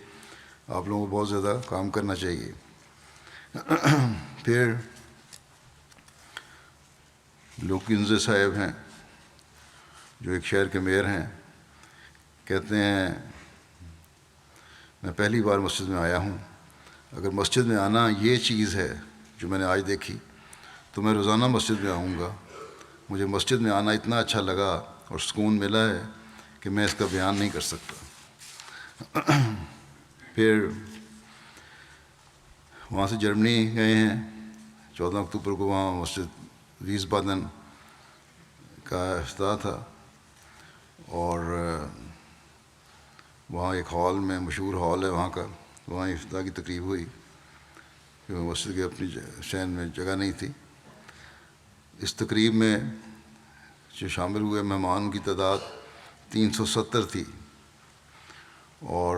آپ لوگوں کو بہت زیادہ کام کرنا چاہیے۔ پھر لوکنزے صاحب ہیں جو ایک شہر کے میئر ہیں، کہتے ہیں میں پہلی بار مسجد میں آیا ہوں، اگر مسجد میں آنا یہ چیز ہے جو میں نے آج دیکھی تو میں روزانہ مسجد میں آؤں گا۔ مجھے مسجد میں آنا اتنا اچھا لگا اور سکون ملا ہے کہ میں اس کا بیان نہیں کر سکتا۔ پھر وہاں سے جرمنی گئے ہیں، 14 اکتوبر کو وہاں مسجد ویسبادن کا افتتاح تھا، اور وہاں ایک ہال میں، مشہور ہال ہے وہاں کا، وہاں افتتاح کی تقریب ہوئی کیونکہ مسجد کے اپنی شہر میں جگہ نہیں تھی۔ اس تقریب میں جو شامل ہوئے مہمان کی تعداد 370 تھی، اور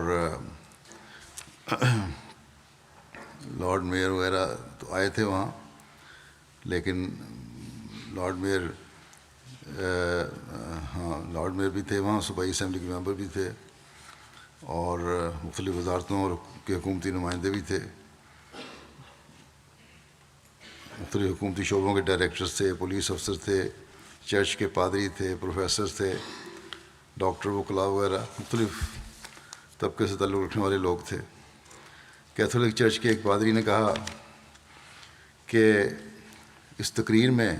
لارڈ میئر وغیرہ تو آئے تھے وہاں، لیکن لارڈ میئر بھی تھے وہاں، صوبائی اسمبلی کے ممبر بھی تھے، اور مختلف وزارتوں اور کے حکومتی نمائندے بھی تھے، مختلف حکومتی شعبوں کے ڈائریکٹرز تھے، پولیس افسر تھے، چرچ کے پادری تھے، پروفیسرز تھے، ڈاکٹر وکلاء وغیرہ، مختلف طبقے سے تعلق رکھنے والے لوگ تھے۔ کیتھولک چرچ کے ایک پادری نے کہا کہ اس تقریر میں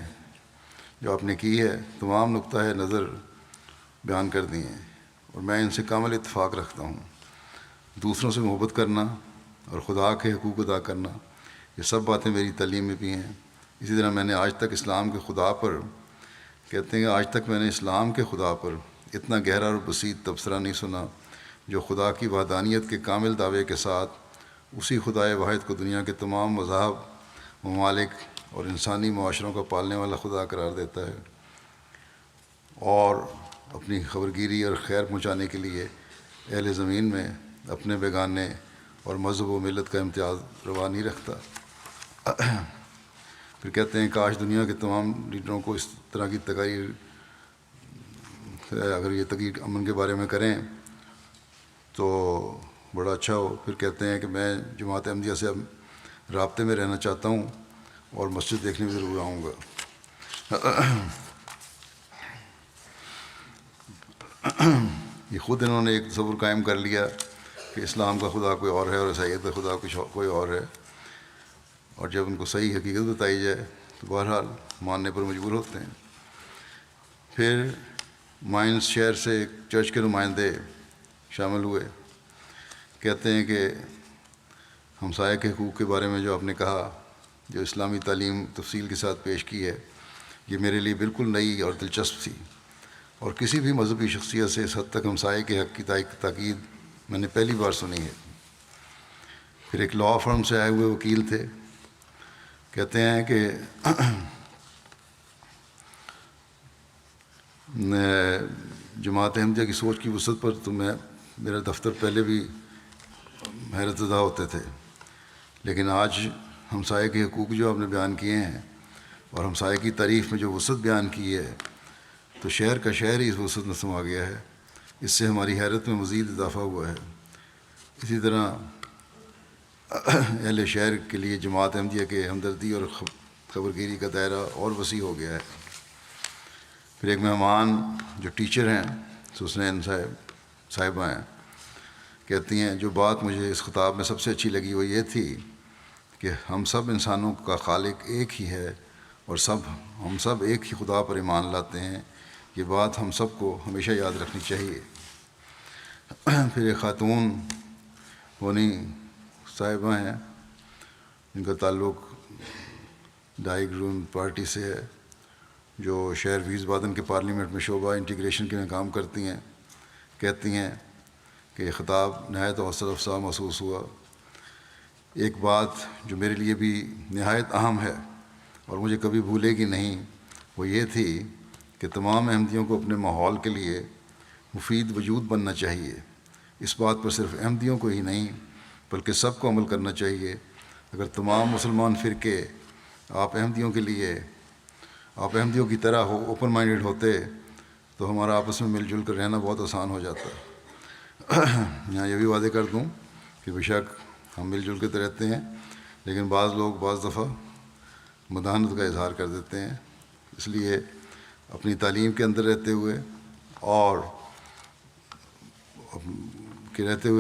جو آپ نے کی ہے تمام نقطہ نظر بیان کر دیے ہیں، اور میں ان سے کامل اتفاق رکھتا ہوں۔ دوسروں سے محبت کرنا اور خدا کے حقوق ادا کرنا، یہ سب باتیں میری تعلیم میں بھی ہیں۔ اسی طرح میں نے آج تک اسلام کے خدا پر، کہتے ہیں کہ آج تک میں نے اسلام کے خدا پر اتنا گہرا اور بسیط تبصرہ نہیں سنا جو خدا کی وحدانیت کے کامل دعوے کے ساتھ اسی خدائے واحد کو دنیا کے تمام مذاہب، ممالک اور انسانی معاشروں کا پالنے والا خدا قرار دیتا ہے، اور اپنی خبرگیری اور خیر پہنچانے کے لیے اہل زمین میں اپنے بیگانے اور مذہب و ملت کا امتیاز روا نہیں رکھتا۔ پھر کہتے ہیں کاش دنیا کے تمام لیڈروں کو اس طرح کی تقاریر، اگر یہ تقریر امن کے بارے میں کریں تو بڑا اچھا ہو۔ پھر کہتے ہیں کہ میں جماعت احمدیہ سے اب رابطے میں رہنا چاہتا ہوں اور مسجد دیکھنے میں ضرور آؤں گا۔ یہ خود انہوں نے ایک تصور قائم کر لیا کہ اسلام کا خدا کوئی اور ہے اور عیسائیت کا خدا کوئی اور ہے، اور جب ان کو صحیح حقیقت بتائی جائے تو بہرحال ماننے پر مجبور ہوتے ہیں۔ پھر مائنز شہر سے ایک چرچ کے نمائندے شامل ہوئے، کہتے ہیں کہ ہمسائے کے حقوق کے بارے میں جو آپ نے کہا، جو اسلامی تعلیم تفصیل کے ساتھ پیش کی ہے، یہ میرے لیے بالکل نئی اور دلچسپ تھی، اور کسی بھی مذہبی شخصیت سے اس حد تک ہمسائے کے حق کی تاکید میں نے پہلی بار سنی ہے۔ پھر ایک لاء فرم سے آئے ہوئے وکیل تھے، کہتے ہیں کہ جماعت احمدیہ کی سوچ کی وسعت پر تو میرا دفتر پہلے بھی حیرت زدہ ہوتے تھے، لیکن آج ہمسائے کے حقوق جو آپ نے بیان کیے ہیں اور ہمسائے کی تعریف میں جو وسعت بیان کی ہے، تو شہر کا شہر ہی اس وسعت میں سما گیا ہے۔ اس سے ہماری حیرت میں مزید اضافہ ہوا ہے۔ اسی طرح اہل شہر کے لیے جماعت احمدیہ کے ہمدردی اور خبرگیری کا دائرہ اور وسیع ہو گیا ہے۔ پھر ایک مہمان جو ٹیچر ہیں، سسنین صاحبہ ہیں، کہتی ہیں جو بات مجھے اس خطاب میں سب سے اچھی لگی وہ یہ تھی کہ ہم سب انسانوں کا خالق ایک ہی ہے اور ہم سب ایک ہی خدا پر ایمان لاتے ہیں۔ یہ بات ہم سب کو ہمیشہ یاد رکھنی چاہیے۔ پھر ایک خاتون ہونی صاحبہ ہیں جن کا تعلق ڈائی گرون پارٹی سے ہے، جو شہر ویس بادن کے پارلیمنٹ میں شعبہ انٹیگریشن کے میں کام کرتی ہیں، کہتی ہیں کہ یہ خطاب نہایت حوصلہ افزا محسوس ہوا۔ ایک بات جو میرے لیے بھی نہایت اہم ہے اور مجھے کبھی بھولے گی نہیں، وہ یہ تھی کہ تمام احمدیوں کو اپنے ماحول کے لیے مفید وجود بننا چاہیے۔ اس بات پر صرف احمدیوں کو ہی نہیں بلکہ سب کو عمل کرنا چاہیے۔ اگر تمام مسلمان فرقے آپ احمدیوں کی طرح اوپن مائنڈڈ ہوتے تو ہمارا آپس میں مل جل کر رہنا بہت آسان ہو جاتا۔ یہاں یہ بھی وعدے کر دوں کہ بے شک ہم مل جل کے تو رہتے ہیں، لیکن بعض لوگ بعض دفعہ مداحنت کا اظہار کر دیتے ہیں۔ اس لیے اپنی تعلیم کے اندر رہتے ہوئے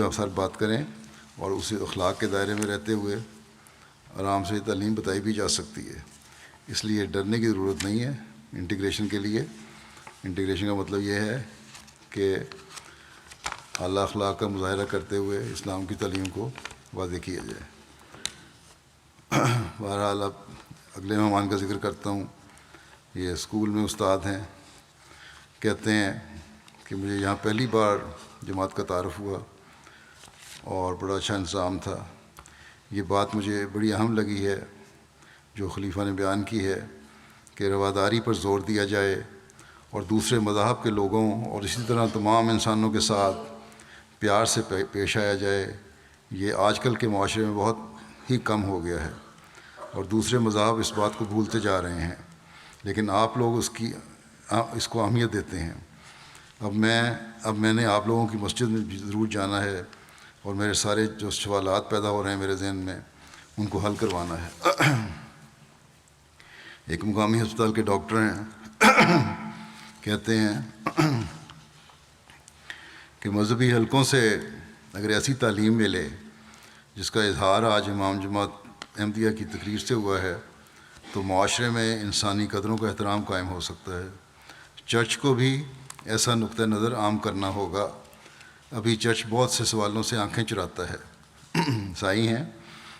آپ ساتھ بات کریں، اور اسی اخلاق کے دائرے میں رہتے ہوئے آرام سے تعلیم بتائی بھی جا سکتی ہے۔ اس لیے ڈرنے کی ضرورت نہیں ہے انٹیگریشن کے لیے۔ انٹیگریشن کا مطلب یہ ہے کہ اعلیٰ اخلاق کا مظاہرہ کرتے ہوئے اسلام کی تعلیم کو واضح کیا جائے۔ بہرحال اب اگلے مہمان کا ذکر کرتا ہوں۔ یہ اسکول میں استاد ہیں، کہتے ہیں کہ مجھے یہاں پہلی بار جماعت کا تعارف ہوا اور بڑا اچھا انتظام تھا۔ یہ بات مجھے بڑی اہم لگی ہے جو خلیفہ نے بیان کی ہے کہ رواداری پر زور دیا جائے اور دوسرے مذاہب کے لوگوں اور اسی طرح تمام انسانوں کے ساتھ پیار سے پیش آیا جائے۔ یہ آج کل کے معاشرے میں بہت ہی کم ہو گیا ہے اور دوسرے مذاہب اس بات کو بھولتے جا رہے ہیں، لیکن آپ لوگ اس کو اہمیت دیتے ہیں۔ اب میں نے آپ لوگوں کی مسجد میں ضرور جانا ہے اور میرے سارے جو سوالات پیدا ہو رہے ہیں میرے ذہن میں ان کو حل کروانا ہے۔ ایک مقامی ہسپتال کے ڈاکٹر ہیں، کہتے ہیں کہ مذہبی حلقوں سے اگر ایسی تعلیم ملے جس کا اظہار آج امام جماعت احمدیہ کی تقریر سے ہوا ہے تو معاشرے میں انسانی قدروں کا احترام قائم ہو سکتا ہے۔ چرچ کو بھی ایسا نقطہ نظر عام کرنا ہوگا۔ ابھی چرچ بہت سے سوالوں سے آنکھیں چراتا ہے۔ سائی ہیں،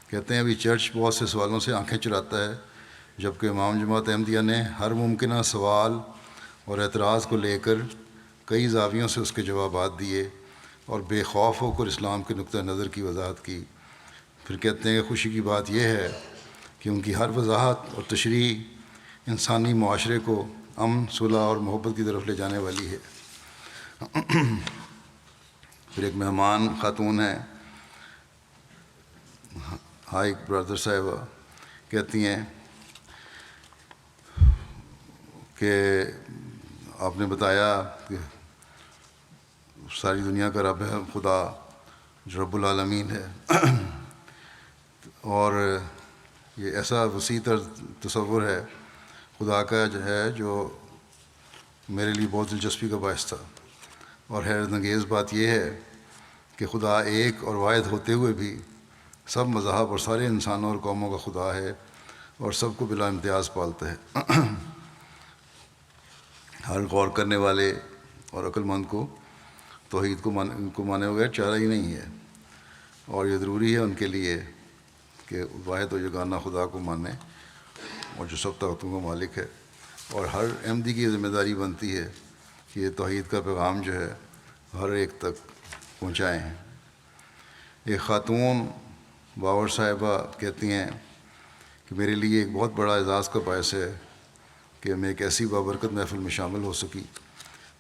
کہتے ہیں ابھی چرچ بہت سے سوالوں سے آنکھیں چراتا ہے، جبکہ امام جماعت احمدیہ نے ہر ممکنہ سوال اور اعتراض کو لے کر کئی زاویوں سے اس کے جوابات دیے اور بے خوف ہو کر اسلام کے نقطہ نظر کی وضاحت کی۔ پھر کہتے ہیں کہ خوشی کی بات یہ ہے کہ ان کی ہر وضاحت اور تشریح انسانی معاشرے کو امن، صلح اور محبت کی طرف لے جانے والی ہے۔ پھر ایک مہمان خاتون ہیں، ہائی برادر صاحبہ، کہتی ہیں کہ آپ نے بتایا کہ ساری دنیا کا رب ہے خدا جو رب العالمین ہے، اور یہ ایسا وسیع تر تصور ہے خدا کا جو ہے جو میرے لیے بہت دلچسپی کا باعث تھا۔ اور حیرت انگیز بات یہ ہے کہ خدا ایک اور واحد ہوتے ہوئے بھی سب مذاہب اور سارے انسانوں اور قوموں کا خدا ہے اور سب کو بلا امتیاز پالتا ہے۔ ہر غور کرنے والے اور عقل مند کو توحید کو مانے بغیر چارہ ہی نہیں ہے، اور یہ ضروری ہے ان کے لیے کہ واحد و یگانہ خدا کو مانیں اور جو سب طاقتوں کا مالک ہے، اور ہر احمدی کی ذمہ داری بنتی ہے کہ یہ توحید کا پیغام جو ہے ہر ایک تک پہنچائیں۔ ایک خاتون باور صاحبہ کہتی ہیں کہ میرے لیے ایک بہت بڑا اعزاز کا باعث ہے کہ میں ایک ایسی بابرکت محفل میں شامل ہو سکی۔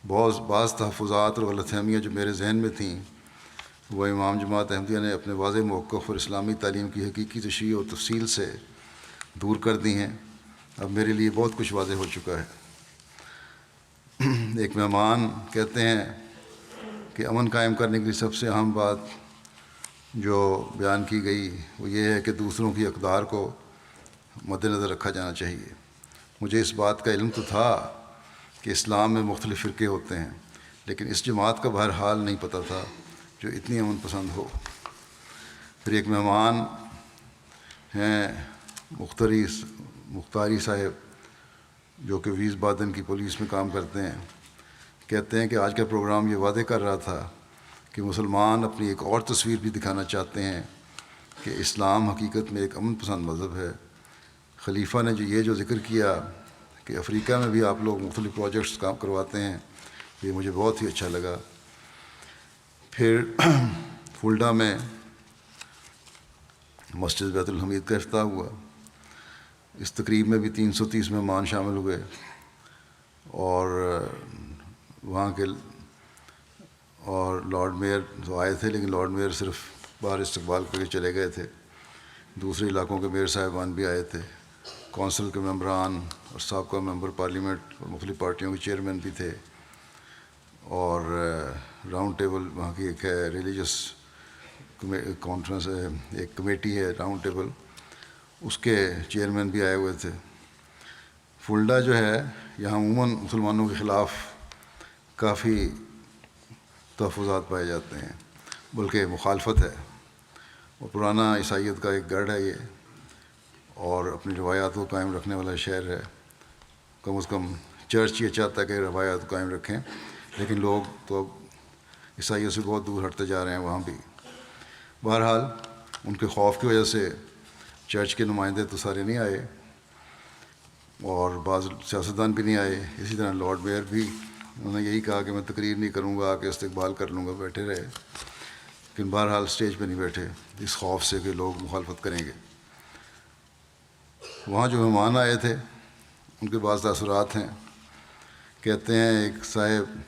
بعض تحفظات اور غلط فہمیاں جو میرے ذہن میں تھیں وہ امام جماعت احمدیہ نے اپنے واضح موقف اور اسلامی تعلیم کی حقیقی تشریح و تفصیل سے دور کر دی ہیں۔ اب میرے لیے بہت کچھ واضح ہو چکا ہے۔ ایک مہمان کہتے ہیں کہ امن قائم کرنے کی سب سے اہم بات جو بیان کی گئی وہ یہ ہے کہ دوسروں کی اقدار کو مد نظر رکھا جانا چاہیے۔ مجھے اس بات کا علم تو تھا کہ اسلام میں مختلف فرقے ہوتے ہیں، لیکن اس جماعت کا بہرحال نہیں پتہ تھا جو اتنی امن پسند ہو۔ پھر ایک مہمان ہیں مختاری صاحب جو کہ ویس بادن کی پولیس میں کام کرتے ہیں، کہتے ہیں کہ آج کا پروگرام یہ واضح کر رہا تھا کہ مسلمان اپنی ایک اور تصویر بھی دکھانا چاہتے ہیں کہ اسلام حقیقت میں ایک امن پسند مذہب ہے۔ خلیفہ نے جو ذکر کیا کہ افریقہ میں بھی آپ لوگ مختلف پروجیکٹس کام کرواتے ہیں، یہ مجھے بہت ہی اچھا لگا۔ پھر فلڈا میں مسجد بیت الحمید کا افتتاح ہوا۔ اس تقریب میں بھی 330 مہمان شامل ہوئے اور وہاں کے اور لارڈ میئر تو آئے تھے، لیکن لارڈ میئر صرف باہر استقبال کر کے چلے گئے تھے۔ دوسرے علاقوں کے میئر صاحبان بھی آئے تھے، کونسل کے ممبران اور سابقہ ممبر پارلیمنٹ اور مختلف پارٹیوں کے چیئرمین بھی تھے، اور راؤنڈ ٹیبل وہاں کی ایک ہے ریلیجس کانفرنس ہے، ایک کمیٹی ہے راؤنڈ ٹیبل، اس کے چیئرمین بھی آئے ہوئے تھے۔ فلڈا جو ہے یہاں عموماً مسلمانوں کے خلاف کافی تحفظات پائے جاتے ہیں، بلکہ مخالفت ہے، اور پرانا عیسائیت کا ایک گڑھ ہے یہ، اور اپنی روایات کو قائم رکھنے والا شہر ہے۔ کم از کم چرچ یہ چاہتا ہے کہ روایات کو قائم رکھیں، لیکن لوگ تو عیسائیوں سے بہت دور ہٹتے جا رہے ہیں وہاں بھی۔ بہرحال ان کے خوف کی وجہ سے چرچ کے نمائندے تو سارے نہیں آئے، اور بعض سیاستدان بھی نہیں آئے، اسی طرح لارڈ میئر بھی، انہوں نے یہی کہا کہ میں تقریر نہیں کروں گا، آ کے استقبال کر لوں گا، بیٹھے رہے، لیکن بہرحال اسٹیج پہ نہیں بیٹھے اس خوف سے کہ لوگ مخالفت کریں گے۔ وہاں جو مہمان آئے تھے ان کے بعض تاثرات ہیں۔ کہتے ہیں ایک صاحب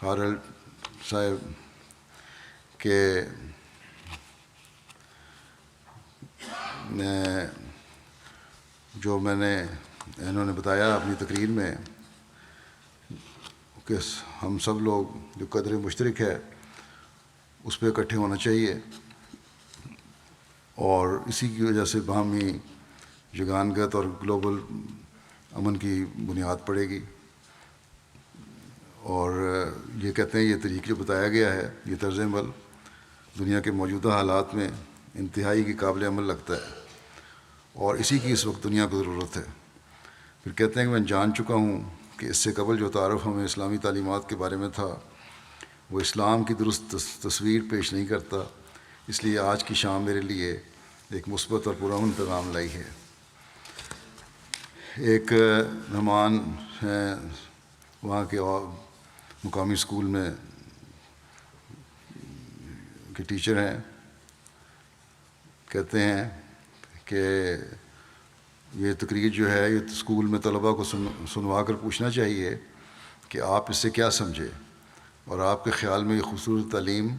ہارلڈ صاحب کہ جو انہوں نے بتایا اپنی تقریر میں کہ ہم سب لوگ جو قدر مشترک ہے اس پہ اکٹھے ہونا چاہیے، اور اسی کی وجہ سے باہمی یگانگت اور گلوبل امن کی بنیاد پڑے گی۔ اور یہ کہتے ہیں یہ طریقہ جو بتایا گیا ہے، یہ طرز عمل دنیا کے موجودہ حالات میں انتہائی کی قابل عمل لگتا ہے، اور اسی کی اس وقت دنیا کو ضرورت ہے۔ پھر کہتے ہیں کہ میں جان چکا ہوں کہ اس سے قبل جو تعارف ہمیں اسلامی تعلیمات کے بارے میں تھا وہ اسلام کی درست تصویر پیش نہیں کرتا، اس لیے آج کی شام میرے لیے ایک مثبت اور پرامن پیغام لائی ہے۔ ایک مہمان ہیں وہاں کے مقامی اسکول میں کے ٹیچر ہیں، کہتے ہیں کہ یہ تقریر جو ہے یہ اسکول میں طلباء کو سنوا کر پوچھنا چاہیے کہ آپ اس سے کیا سمجھے، اور آپ کے خیال میں یہ خوبصورت تعلیم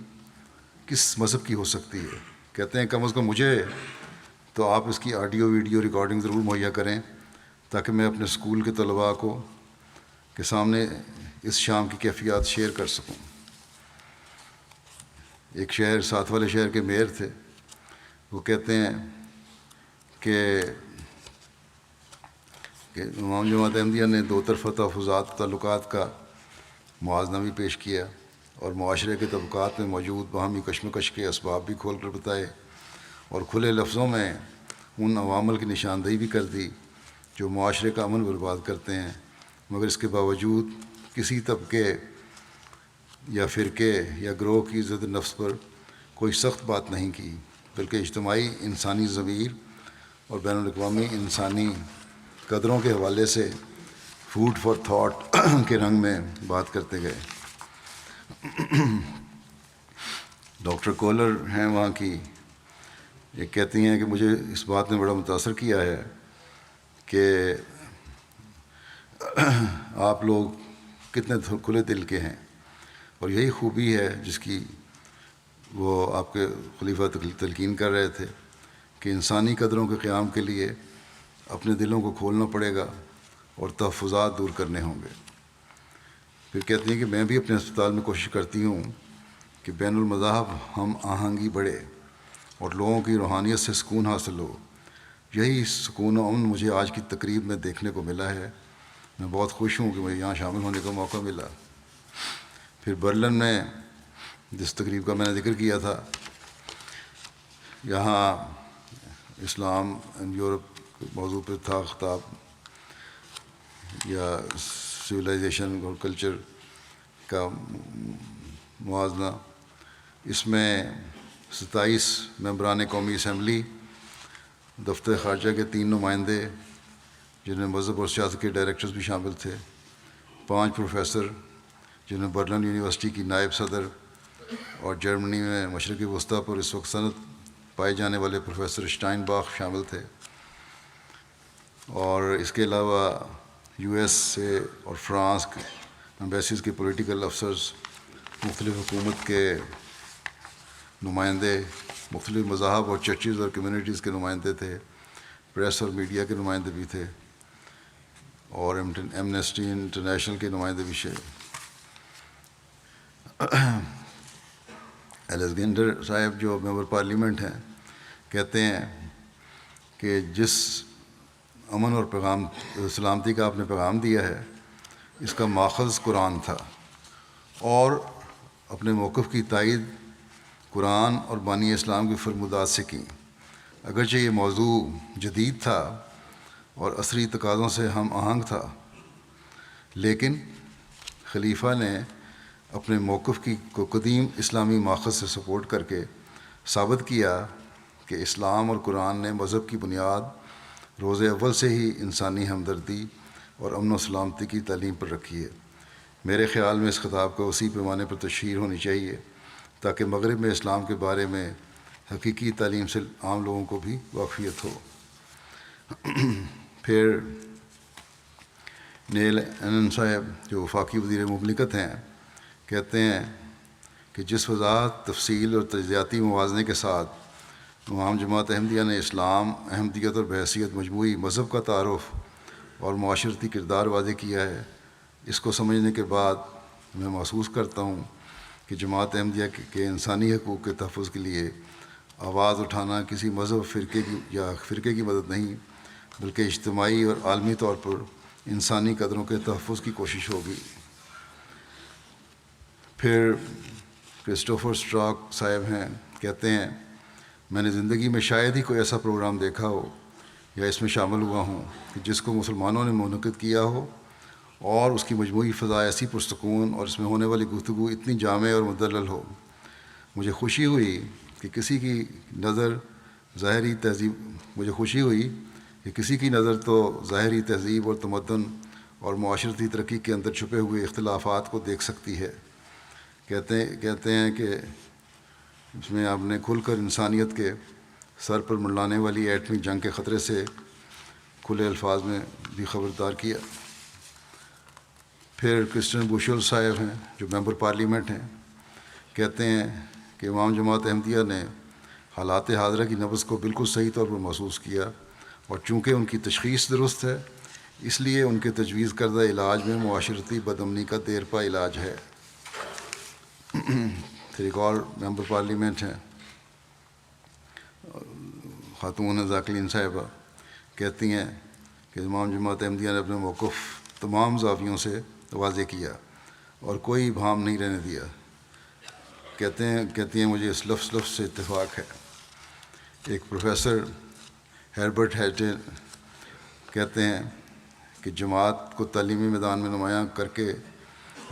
کس مذہب کی ہو سکتی ہے۔ کہتے ہیں کم از کم مجھے تو آپ اس کی آڈیو ویڈیو ریکارڈنگ ضرور مہیا کریں تاکہ میں اپنے اسکول کے طلباء کے سامنے اس شام کی کیفیات شیئر کر سکوں۔ ایک شہر، ساتھ والے شہر کے میئر تھے، وہ کہتے ہیں کہ امام جماعت احمدیہ نے دو طرفہ تحفظات تعلقات کا موازنہ بھی پیش کیا اور معاشرے کے طبقات میں موجود باہمی کشمکش کے اسباب بھی کھول کر بتائے، اور کھلے لفظوں میں ان عوامل کی نشاندہی بھی کر دی جو معاشرے کا امن برباد کرتے ہیں، مگر اس کے باوجود کسی طبقے یا فرقے یا گروہ کی عزت نفس پر کوئی سخت بات نہیں کی، بلکہ اجتماعی انسانی ضمیر اور بین الاقوامی انسانی قدروں کے حوالے سے فوڈ فار تھاٹ کے رنگ میں بات کرتے گئے۔ ڈاکٹر کولر ہیں وہاں کی، یہ کہتی ہیں کہ مجھے اس بات نے بڑا متاثر کیا ہے کہ آپ لوگ کتنے کھلے دل کے ہیں، اور یہی خوبی ہے جس کی وہ آپ کے خلیفہ تلقین کر رہے تھے کہ انسانی قدروں کے قیام کے لیے اپنے دلوں کو کھولنا پڑے گا اور تحفظات دور کرنے ہوں گے۔ پھر کہتی ہیں کہ میں بھی اپنے ہسپتال میں کوشش کرتی ہوں کہ بین المذاہب ہم آہنگی بڑھے اور لوگوں کی روحانیت سے سکون حاصل ہو۔ یہی سکون و امن مجھے آج کی تقریب میں دیکھنے کو ملا ہے۔ میں بہت خوش ہوں کہ مجھے یہاں شامل ہونے کا موقع ملا۔ پھر برلن میں جس تقریب کا میں نے ذکر کیا تھا، یہاں اسلام اینڈ یورپ موضوع پہ تھا خطاب، یا سویلائزیشن اور کلچر کا موازنہ۔ اس میں 27 ممبران قومی اسمبلی، دفتر خارجہ کے 3 نمائندے جن میں مذہب اور سیاست کے ڈائریکٹرز بھی شامل تھے، 5 پروفیسر جن میں برلن یونیورسٹی کی نائب صدر اور جرمنی میں مشرقی وسطیٰ پر اس وقت صنعت پائے جانے والے پروفیسر اشٹائن باخ شامل تھے، اور اس کے علاوہ یو ایس سے اور فرانس کے ایمبیسیز کے پولیٹیکل افسرز، مختلف حکومت کے نمائندے، مختلف مذاہب اور چرچز اور کمیونٹیز کے نمائندے تھے، پریس اور میڈیا کے نمائندے بھی تھے، اور ایمنسٹی انٹرنیشنل کے نمائندے بھی الیگزینڈر صاحب جو ممبر پارلیمنٹ ہیں کہتے ہیں کہ جس امن اور سلامتی کا آپ نے پیغام دیا ہے اس کا ماخذ قرآن تھا، اور اپنے موقف کی تائید قرآن اور بانی اسلام کی فرمودات سے کی۔ اگرچہ یہ موضوع جدید تھا اور عصری تقاضوں سے ہم آہنگ تھا، لیکن خلیفہ نے اپنے موقف کو قدیم اسلامی ماخذ سے سپورٹ کر کے ثابت کیا کہ اسلام اور قرآن نے مذہب کی بنیاد روز اول سے ہی انسانی ہمدردی اور امن و سلامتی کی تعلیم پر رکھی ہے۔ میرے خیال میں اس خطاب کا وسیع پیمانے پر تشہیر ہونی چاہیے تاکہ مغرب میں اسلام کے بارے میں حقیقی تعلیم سے عام لوگوں کو بھی واقفیت ہو۔ پھر نیل اینن صاحب جو وفاقی وزیر مملکت ہیں کہتے ہیں کہ جس وضاحت، تفصیل اور تجزیاتی موازنے کے ساتھ امام جماعت احمدیہ نے اسلام، احمدیت اور بحیثیت مجموعی مذہب کا تعارف اور معاشرتی کردار واضح کیا ہے، اس کو سمجھنے کے بعد میں محسوس کرتا ہوں کہ جماعت احمدیہ کے انسانی حقوق کے تحفظ کے لیے آواز اٹھانا کسی مذہب فرقے کی مدد نہیں، بلکہ اجتماعی اور عالمی طور پر انسانی قدروں کے تحفظ کی کوشش ہوگی۔ پھر کرسٹوفر اسٹراک صاحب ہیں کہتے ہیں میں نے زندگی میں شاید ہی کوئی ایسا پروگرام دیکھا ہو یا اس میں شامل ہوا ہوں کہ جس کو مسلمانوں نے منعقد کیا ہو اور اس کی مجموعی فضا ایسی پرسکون اور اس میں ہونے والی گفتگو اتنی جامع اور مدلل ہو۔ مجھے خوشی ہوئی کہ کسی کی نظر تو ظاہری تہذیب اور تمدن اور معاشرتی ترقی کے اندر چھپے ہوئے اختلافات کو دیکھ سکتی ہے۔ کہتے ہیں کہ اس میں آپ نے کھل کر انسانیت کے سر پر منڈلانے والی ایٹمی جنگ کے خطرے سے کھلے الفاظ میں بھی خبردار کیا۔ پھر کرسچن بوشل صاحب ہیں جو ممبر پارلیمنٹ ہیں، کہتے ہیں کہ امام جماعت احمدیہ نے حالات حاضرہ کی نبض کو بالکل صحیح طور پر محسوس کیا، اور چونکہ ان کی تشخیص درست ہے اس لیے ان کے تجویز کردہ علاج میں معاشرتی بدامنی کا دیر پا علاج ہے۔ پھر ایک اور ممبر پارلیمنٹ ہیں خاتون ذاکرین صاحبہ، کہتی ہیں کہ امام جماعت احمدیہ نے اپنے موقف تمام زاویوں سے واضح کیا اور کوئی ابہام نہیں رہنے دیا۔ کہتی ہیں مجھے اس لفظ سے اتفاق ہے۔ ایک پروفیسر ہیربرٹ ہیٹے کہتے ہیں کہ جماعت کو تعلیمی میدان میں نمایاں کر کے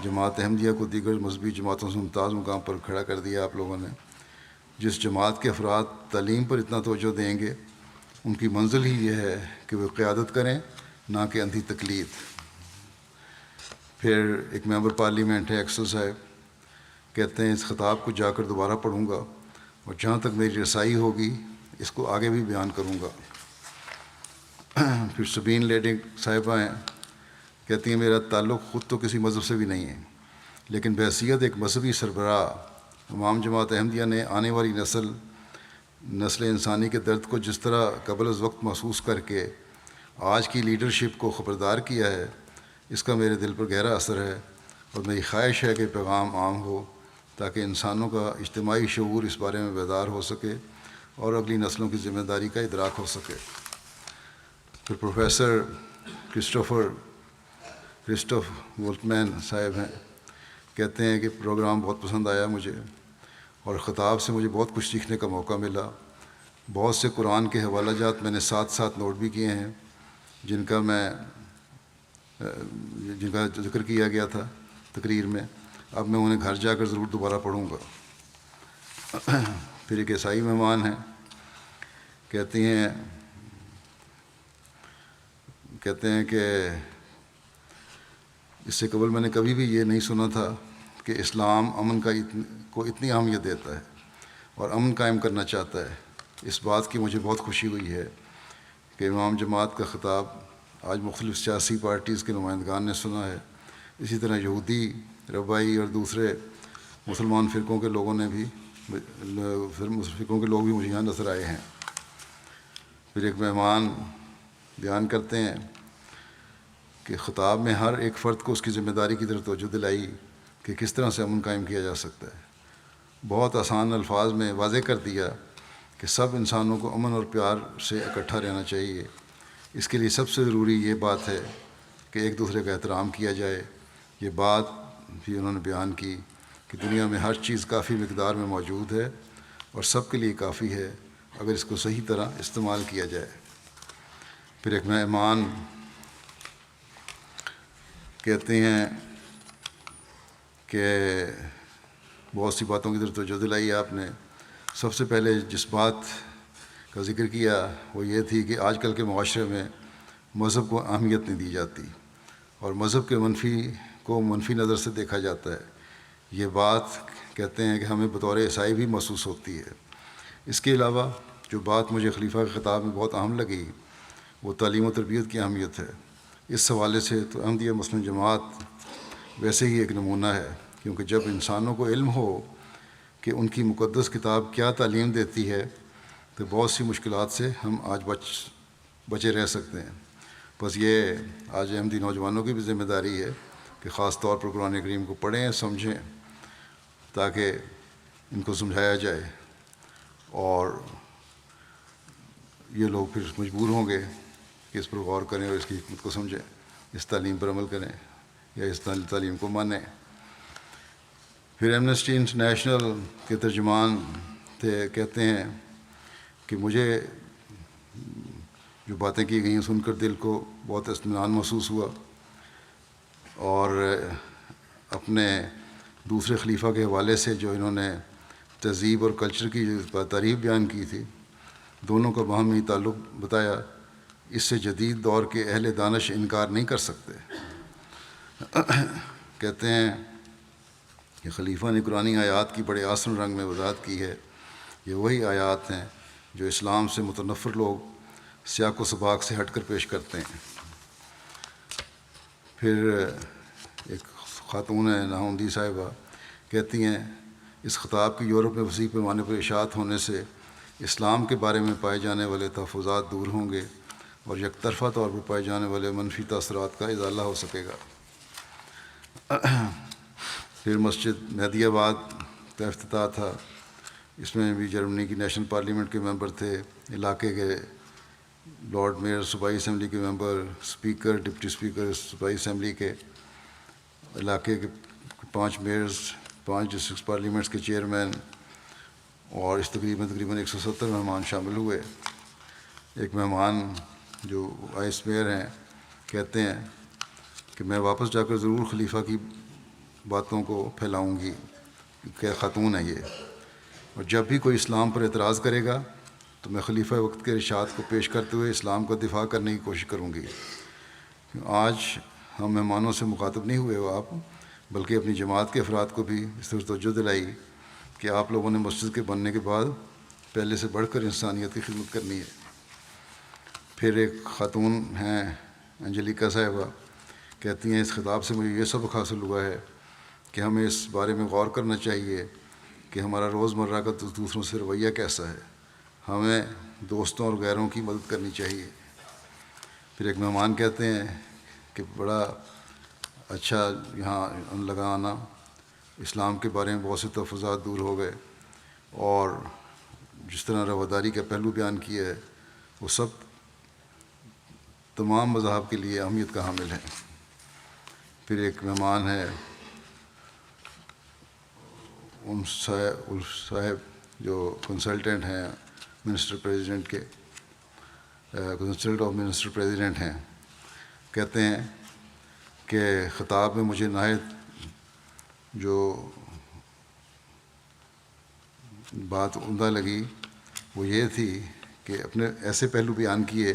جماعت احمدیہ کو دیگر مذہبی جماعتوں سے ممتاز مقام پر کھڑا کر دیا آپ لوگوں نے۔ جس جماعت کے افراد تعلیم پر اتنا توجہ دیں گے ان کی منزل ہی یہ ہے کہ وہ قیادت کریں، نہ کہ اندھی تقلید۔ پھر ایک ممبر پارلیمنٹ ہے ایکسل صاحب، کہتے ہیں اس خطاب کو جا کر دوبارہ پڑھوں گا اور جہاں تک میری رسائی ہوگی اس کو آگے بھی بیان کروں گا۔ پھر سبین لیڈنگ صاحبہ ہیں، کہتی ہیں میرا تعلق خود تو کسی مذہب سے بھی نہیں ہے، لیکن بحیثیت ایک مذہبی سربراہ امام جماعت احمدیہ نے آنے والی نسل انسانی کے درد کو جس طرح قبل از وقت محسوس کر کے آج کی لیڈرشپ کو خبردار کیا ہے، اس کا میرے دل پر گہرا اثر ہے، اور میری خواہش ہے کہ پیغام عام ہو تاکہ انسانوں کا اجتماعی شعور اس بارے میں بیدار ہو سکے اور اگلی نسلوں کی ذمہ داری کا ادراک ہو سکے۔ پھر پروفیسر کرسٹوف وولٹمین صاحب ہیں، کہتے ہیں کہ پروگرام بہت پسند آیا مجھے، اور خطاب سے مجھے بہت کچھ سیکھنے کا موقع ملا۔ بہت سے قرآن کے حوالہ جات میں نے ساتھ نوٹ بھی کیے ہیں جن کا ذکر کیا گیا تھا تقریر میں۔ اب میں انہیں گھر جا کر ضرور دوبارہ پڑھوں گا۔ پھر ایک عیسائی مہمان ہیں، کہتے ہیں کہ اس سے قبل میں نے کبھی بھی یہ نہیں سنا تھا کہ اسلام امن کو اتنی اہمیت دیتا ہے اور امن قائم کرنا چاہتا ہے۔ اس بات کی مجھے بہت خوشی ہوئی ہے کہ امام جماعت کا خطاب آج مختلف سیاسی پارٹیز کے نمائندگان نے سنا ہے، اسی طرح یہودی، ربائی اور دوسرے مسلمان فرقوں کے لوگ بھی مجھے یہاں نظر آئے ہیں۔ پھر ایک مہمان بیان کرتے ہیں کہ خطاب میں ہر ایک فرد کو اس کی ذمہ داری کی طرف توجہ دلائی کہ کس طرح سے امن قائم کیا جا سکتا ہے۔ بہت آسان الفاظ میں واضح کر دیا کہ سب انسانوں کو امن اور پیار سے اکٹھا رہنا چاہیے۔ اس کے لیے سب سے ضروری یہ بات ہے کہ ایک دوسرے کا احترام کیا جائے۔ یہ بات بھی انہوں نے بیان کی کہ دنیا میں ہر چیز کافی مقدار میں موجود ہے اور سب کے لیے کافی ہے اگر اس کو صحیح طرح استعمال کیا جائے۔ پھر ایک مہمان کہتے ہیں کہ بہت سی باتوں کی طرف توجہ دلائی آپ نے۔ سب سے پہلے جس بات کا ذکر کیا وہ یہ تھی کہ آج کل کے معاشرے میں مذہب کو اہمیت نہیں دی جاتی اور مذہب کے منفی نظر سے دیکھا جاتا ہے۔ یہ بات کہتے ہیں کہ ہمیں بطور عیسائی بھی محسوس ہوتی ہے۔ اس کے علاوہ جو بات مجھے خلیفہ کے خطاب میں بہت اہم لگی وہ تعلیم و تربیت کی اہمیت ہے۔ اس حوالے سے تو احمدیہ مسلم جماعت ویسے ہی ایک نمونہ ہے، کیونکہ جب انسانوں کو علم ہو کہ ان کی مقدس کتاب کیا تعلیم دیتی ہے تو بہت سی مشکلات سے ہم آج بچے رہ سکتے ہیں۔ بس یہ آج احمدی نوجوانوں کی بھی ذمہ داری ہے کہ خاص طور پر قرآن کریم کو پڑھیں، سمجھیں، تاکہ ان کو سمجھایا جائے اور یہ لوگ پھر مجبور ہوں گے کہ اس پر غور کریں اور اس کی حکمت کو سمجھیں، اس تعلیم پر عمل کریں یا اس تعلیم کو مانیں۔ پھر ایمنسٹی انٹرنیشنل کے ترجمان کہتے ہیں کہ مجھے جو باتیں کی گئیں سن کر دل کو بہت اطمینان محسوس ہوا، اور اپنے دوسرے خلیفہ کے حوالے سے جو انہوں نے تہذیب اور کلچر کی تعریف بیان کی تھی، دونوں کا باہمی تعلق بتایا، اس سے جدید دور کے اہل دانش انکار نہیں کر سکتے۔ کہتے ہیں کہ خلیفہ نے قرآن آیات کی بڑے آسن رنگ میں وضاحت کی ہے. یہ وہی آیات ہیں جو اسلام سے متنفر لوگ سیاق و سباق سے ہٹ کر پیش کرتے ہیں. پھر ایک خاتون ہے ناہوندی صاحبہ، کہتی ہیں اس خطاب کی یورپ میں وسیع پیمانے پر اشاعت ہونے سے اسلام کے بارے میں پائے جانے والے تحفظات دور ہوں گے اور یک طرفہ طور پر پائے جانے والے منفی تاثرات کا ازالہ ہو سکے گا. پھر مسجد مہدی آباد کا افتتاح تھا. اس میں بھی جرمنی کی نیشنل پارلیمنٹ کے ممبر تھے، علاقے کے لارڈ میئر، صوبائی اسمبلی کے ممبر، اسپیکر، ڈپٹی اسپیکر صوبائی اسمبلی کے، علاقے کے 5 میئرز، 5 ڈسٹرکٹ پارلیمنٹس کے چیئرمین، اور اس تقریباً 170 مہمان شامل ہوئے. ایک مہمان جو وائس میئر ہیں کہتے ہیں کہ میں واپس جا کر ضرور خلیفہ کی باتوں کو پھیلاؤں گی، کہ خاتون ہے یہ، اور جب بھی کوئی اسلام پر اعتراض کرے گا تو میں خلیفہ وقت کے ارشاد کو پیش کرتے ہوئے اسلام کا دفاع کرنے کی کوشش کروں گی. آج ہم مہمانوں سے مخاطب نہیں ہوئے ہو آپ، بلکہ اپنی جماعت کے افراد کو بھی اس طرح توجہ دلائی کہ آپ لوگوں نے مسجد کے بننے کے بعد پہلے سے بڑھ کر انسانیت کی خدمت کرنی ہے. پھر ایک خاتون ہیں انجلیکا صاحبہ، کہتی ہیں اس خطاب سے مجھے یہ سبق حاصل ہوا ہے کہ ہمیں اس بارے میں غور کرنا چاہیے کہ ہمارا روزمرہ کا دوسروں سے رویہ کیسا ہے. ہمیں دوستوں اور غیروں کی مدد کرنی چاہیے. پھر ایک مہمان کہتے ہیں کہ بڑا اچھا یہاں لگا آنا، اسلام کے بارے میں بہت سے تحفظات دور ہو گئے، اور جس طرح رواداری کا پہلو بیان کیا ہے وہ سب تمام مذاہب کے لیے اہمیت کا حامل ہے. پھر ایک مہمان ہے صاحب جو کنسلٹنٹ ہیں منسٹر پریزیڈنٹ کے، کنسلٹ آف منسٹر پریزیڈنٹ ہیں، کہتے ہیں کہ خطاب میں مجھے نہایت جو بات عمدہ لگی وہ یہ تھی کہ اپنے ایسے پہلو بیان کیے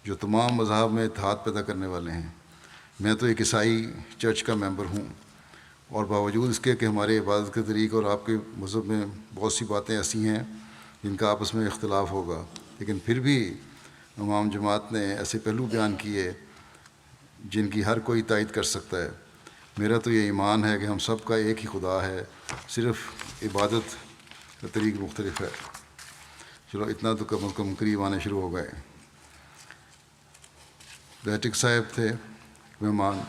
جو تمام مذاہب میں اتحاد پیدا کرنے والے ہیں. میں تو ایک عیسائی چرچ کا ممبر ہوں، اور باوجود اس کے کہ ہمارے عبادت کے طریق اور آپ کے مذہب میں بہت سی باتیں ایسی ہیں جن کا آپس میں اختلاف ہوگا، لیکن پھر بھی امام جماعت نے ایسے پہلو بیان کیے جن کی ہر کوئی تائید کر سکتا ہے. میرا تو یہ ایمان ہے کہ ہم سب کا ایک ہی خدا ہے، صرف عبادت کا طریق مختلف ہے. چلو اتنا تو کم از کم قریب آنے شروع ہو گئے. بیٹک صاحب تھے مہمان،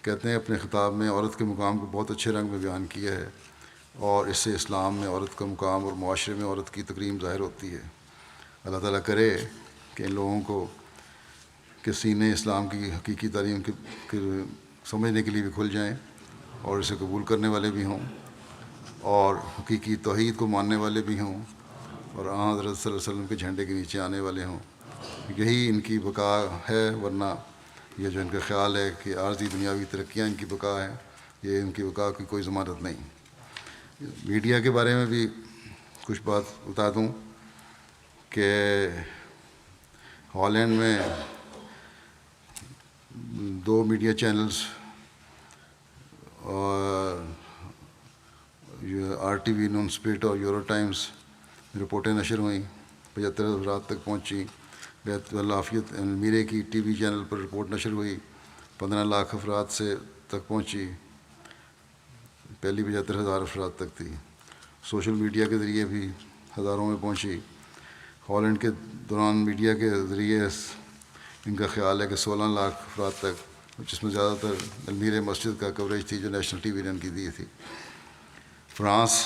کہتے ہیں اپنے خطاب میں عورت کے مقام کو بہت اچھے رنگ میں بیان کیا ہے، اور اس سے اسلام میں عورت کا مقام اور معاشرے میں عورت کی تکریم ظاہر ہوتی ہے. اللہ تعالیٰ کرے کہ ان لوگوں کو کہ سینے اسلام کی حقیقی تعلیم کے سمجھنے کے لیے بھی کھل جائیں، اور اسے قبول کرنے والے بھی ہوں، اور حقیقی توحید کو ماننے والے بھی ہوں، اور حضرت صلی اللہ علیہ وسلم کے جھنڈے کے نیچے آنے والے ہوں. یہی ان کی بقا ہے، ورنہ یہ جو ان کا خیال ہے کہ عارضی دنیاوی ترقیاں ان کی بقا ہے، یہ ان کی بقا کی کوئی ضمانت نہیں. میڈیا کے بارے میں بھی کچھ بات بتا دوں کہ ہالینڈ میں 2 media channels R T V, نون اسپرٹ اور یورو ٹائمز میں رپورٹیں نشر ہوئیں، 75 افراد تک پہنچیں. بیت العافیت المیرے کی ٹی وی چینل پر رپورٹ نشر ہوئی، 15 لاکھ افراد سے تک پہنچی، پہلی 75,000 افراد تک تھی. سوشل میڈیا کے ذریعے بھی ہزاروں میں پہنچی. ہالینڈ کے دوران میڈیا کے ذریعے ان کا خیال ہے کہ 16 لاکھ افراد تک، جس میں زیادہ تر المیرے مسجد کا کوریج تھی جو نیشنل ٹی وی نے ان کی دی تھی. فرانس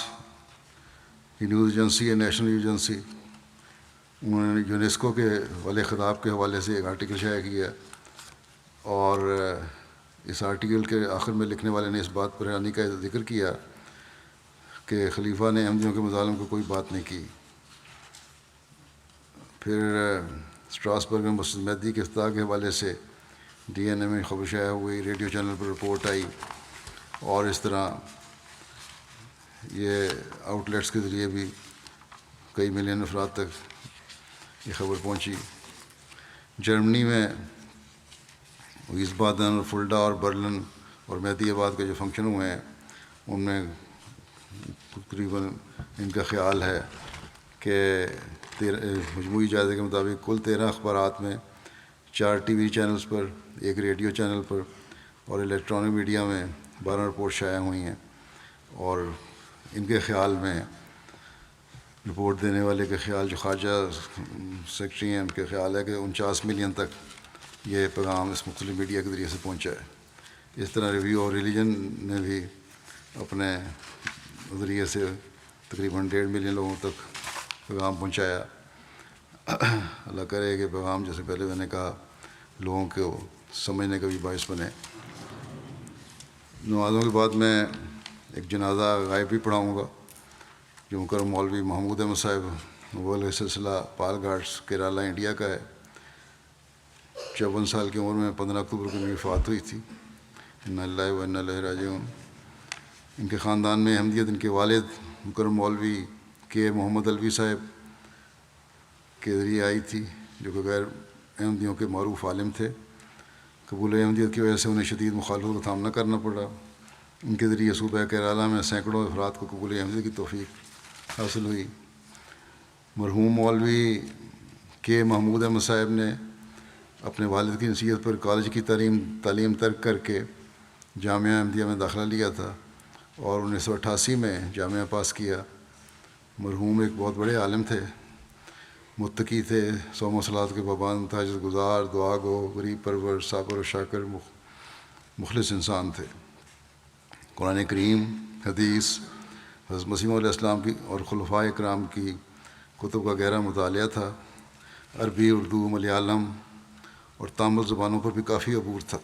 کی نیوز ایجنسی ہے نیشنل نیوز ایجنسی، انہوں نے یونیسکو کے والے خطاب کے حوالے سے ایک آرٹیکل شائع کیا، اور اس آرٹیکل کے آخر میں لکھنے والے نے اس بات پر حیرانی کا ذکر کیا کہ خلیفہ نے احمدیوں کے مظالم کو کوئی بات نہیں کی. پھر اسٹراسبرگ میں مسجد مہدی کے افتتاح کے حوالے سے ڈی این اے میں خبر شائع ہوئی، ریڈیو چینل پر رپورٹ آئی، اور اس طرح یہ آؤٹ لیٹس کے ذریعے بھی کئی ملین افراد تک یہ خبر پہنچی. جرمنی میں ویسبادن اور فلڈا اور برلن اور مہدی آباد کے جو فنکشن ہوئے ہیں ان میں تقریباً ان کا خیال ہے کہ مجموعی جائزے کے مطابق کل 13 اخبارات میں 4 ٹی وی چینلز پر، 1 ریڈیو چینل پر اور الیکٹرانک میڈیا میں 12 رپورٹ شائع ہوئی ہیں. اور ان کے خیال میں رپورٹ دینے والے کے خیال جو خارجہ سیکرٹری ہیں ان کے خیال ہے کہ 49 ملین تک یہ پیغام اس مختلف میڈیا کے ذریعے سے پہنچا ہے. اس طرح ریویو اور ریلیجن نے بھی اپنے ذریعے سے تقریباً 1.5 ملین لوگوں تک پیغام پہنچایا. اللہ کرے کہ پیغام جیسے پہلے میں نے کہا لوگوں کو سمجھنے کا بھی باعث بنے. نمازوں کے بعد میں ایک جنازہ غائب بھی پڑھاؤں گا جو مکرم مولوی محمود احمد صاحب مغل سلسلہ پال گھاٹس کیرالہ انڈیا کا ہے. 54 سال کی عمر میں 15 اکتوبر کو ان کی وفات ہوئی تھی. انا للہ و انا الیہ راجعون. ان کے خاندان میں احمدیت ان کے والد مکرم مولوی کے محمد الوی صاحب کے ذریعے آئی تھی جو کہ غیر احمدیوں کے معروف عالم تھے. قبول احمدیت کی وجہ سے انہیں شدید مخالفت کا سامنا کرنا پڑا. ان کے ذریعے صوبہ کیرالہ میں سینکڑوں افراد کو قبول احمدیت کی توفیق حاصل ہوئی. مرحوم مولوی کے محمود احمد صاحب نے اپنے والد کی نصیحت پر کالج کی تعلیم ترک کر کے جامعہ احمدیہ میں داخلہ لیا تھا اور 1988 میں جامعہ پاس کیا. مرحوم ایک بہت بڑے عالم تھے، متقی تھے، صوم و صلات کے پابند، تہجد گزار، دعا گو، غریب پرور، صابر و شاکر، مخلص انسان تھے. قرآن کریم، حدیث، حضرت مسیح علیہ السلام کی اور خلفائے اکرام کی کتب کا گہرا مطالعہ تھا. عربی، اردو، ملیالم اور تامل زبانوں پر بھی کافی عبور تھا.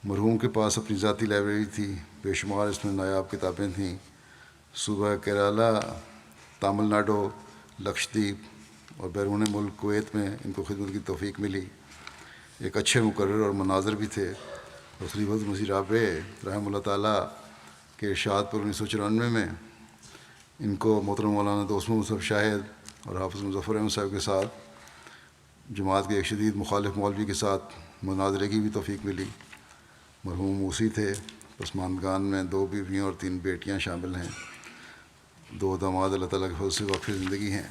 مرحوم کے پاس اپنی ذاتی لائبریری تھی، بے شمار اس میں نایاب کتابیں تھیں. صوبہ کیرالہ، تامل ناڈو، لکشدیپ اور بیرون ملک کویت میں ان کو خدمت کی توفیق ملی. ایک اچھے مقرر اور مناظر بھی تھے. اور خلیفۃ مسیح رابع رحمہ اللہ تعالیٰ کے ارشاد پر 1994 میں ان کو محترم مولانا دوست محمد صاحب شاہد اور حافظ مظفر احمد صاحب کے ساتھ جماعت کے ایک شدید مخالف مولوی کے ساتھ مناظرے کی بھی توفیق ملی. مرحوم موسی تھے. پسماندگان میں 2 بیویاں اور 3 بیٹیاں شامل ہیں. 2 داماد اللہ تعالیٰ کے فضل سے وقف زندگی ہیں.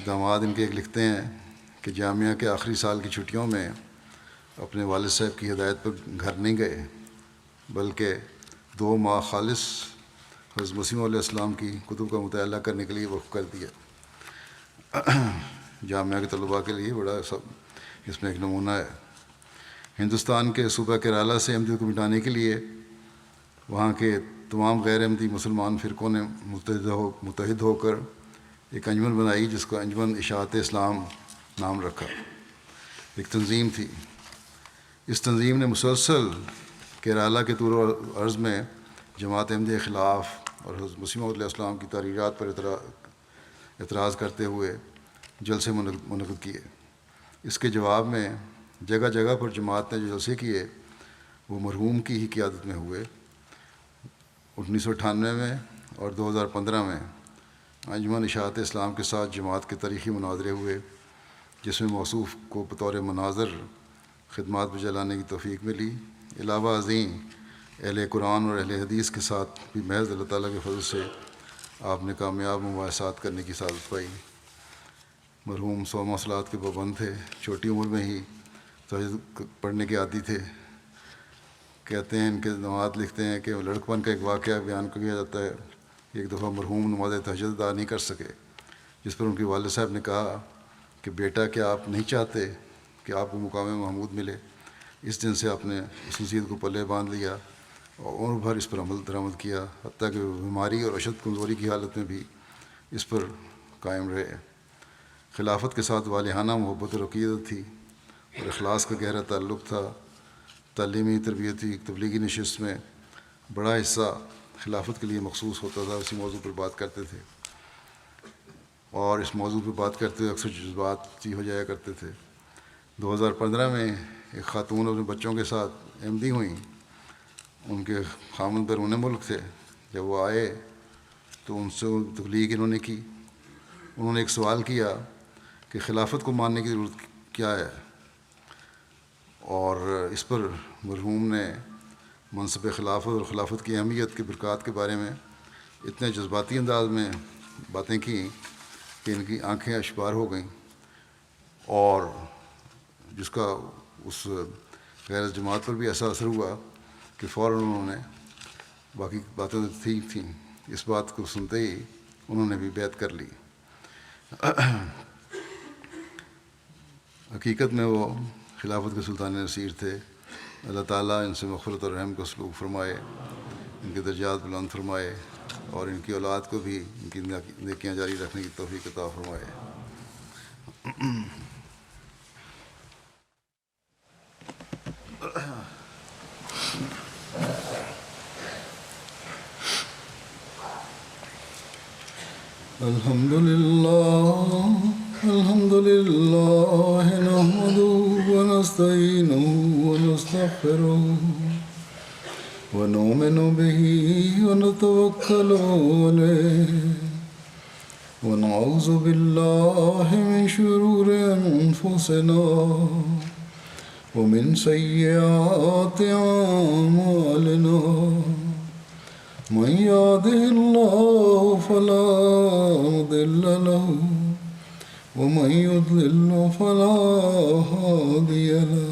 داماد ان کے ایک لکھتے ہیں کہ جامعہ کے آخری سال کی چھٹیوں میں اپنے والد صاحب کی ہدایت پر گھر نہیں گئے بلکہ 2 ماہ خالص حضرت مسیح علیہ السلام کی کتب کا مطالعہ کرنے کے لیے وقف کر دیا. جامعہ کے طلباء کے لیے بڑا اس میں ایک نمونہ ہے. ہندوستان کے صوبہ کیرالہ سے احمدیت کو مٹانے کے لیے وہاں کے تمام غیر احمدی مسلمان فرقوں نے متحد ہو کر ایک انجمن بنائی جس کو انجمن اشاعت اسلام نام رکھا. ایک تنظیم تھی. اس تنظیم نے مسلسل کیرالہ کے طول و عرض میں جماعت احمدیہ کے خلاف اور حضرت مسیح علیہ السلام کی تحریرات پر اعتراض کرتے ہوئے جلسے منعقد کیے. اس کے جواب میں جگہ جگہ پر جماعت نے جو جلسے کیے وہ مرحوم کی ہی قیادت میں ہوئے. 1998 میں اور 2015 میں انجمن اشاعت اسلام کے ساتھ جماعت کے تاریخی مناظرے ہوئے جس میں موصوف کو بطور مناظر خدمات بجا لانے کی توفیق ملی. علاوہ ازیں اہل قرآن اور اہل حدیث کے ساتھ بھی محض اللہ تعالیٰ کے فضل سے آپ نے کامیاب مباحثات کرنے کی سعادت پائی. مرحوم صوم و صلات کے پابند تھے. چھوٹی عمر میں ہی تہجد پڑھنے کے عادی تھے. کہتے ہیں ان کے داماد لکھتے ہیں کہ لڑکپن کا ایک واقعہ بیان کیا جاتا ہے. ایک دفعہ مرحوم نماز تہجد ادا نہیں کر سکے جس پر ان کے والد صاحب نے کہا کہ بیٹا کیا آپ نہیں چاہتے کہ آپ کو مقام محمود ملے. اس دن سے آپ نے اس نصیحت کو پلے باندھ لیا اور عمر بھر اس پر عمل درآمد کیا، حتیٰ کہ بیماری اور اشد کمزوری کی حالت میں بھی اس پر قائم رہے. خلافت کے ساتھ والہانہ محبت و عقیدت تھی اور اخلاص کا گہرا تعلق تھا. تعلیمی تربیتی تبلیغی نشست میں بڑا حصہ خلافت کے لیے مخصوص ہوتا تھا. اسی موضوع پر بات کرتے تھے اور اس موضوع پہ بات کرتے ہوئے اکثر جذباتی ہو جایا کرتے تھے. 2015 میں ایک خاتون اپنے بچوں کے ساتھ احمدی ہوئیں. ان کے خامند بیرون ملک تھے. جب وہ آئے تو ان سے تبلیغ انہوں نے کی. انہوں نے ایک سوال کیا کہ خلافت کو ماننے کی ضرورت کیا ہے. اور اس پر مرحوم نے منصب خلافت اور خلافت کی اہمیت کے برکات کے بارے میں اتنے جذباتی انداز میں باتیں کیں کہ ان کی آنکھیں اشبار ہو گئیں، اور جس کا اس غیر جماعت پر بھی ایسا اثر ہوا کہ فوراً انہوں نے، باقی باتیں تو ٹھیک تھیں، اس بات کو سنتے ہی انہوں نے بھی بیعت کر لی۔ حقیقت میں وہ خلافت کے سلطان نصیر تھے۔ اللہ تعالیٰ ان سے مغفرت اور رحم کا سلوک فرمائے، ان کے درجات بلند فرمائے، اور ان کی اولاد کو بھی ان کی نیکیاں جاری رکھنے کی توفیق عطا فرمائے۔ الحمد لله نحمده ونستعينه ونستغفره ونؤمن به ونتوكل عليه ونعوذ بالله من شرور أنفسنا ومن سيئات أعمالنا، من يهده الله فلا مضل له ومن يضلل فلا هادي له،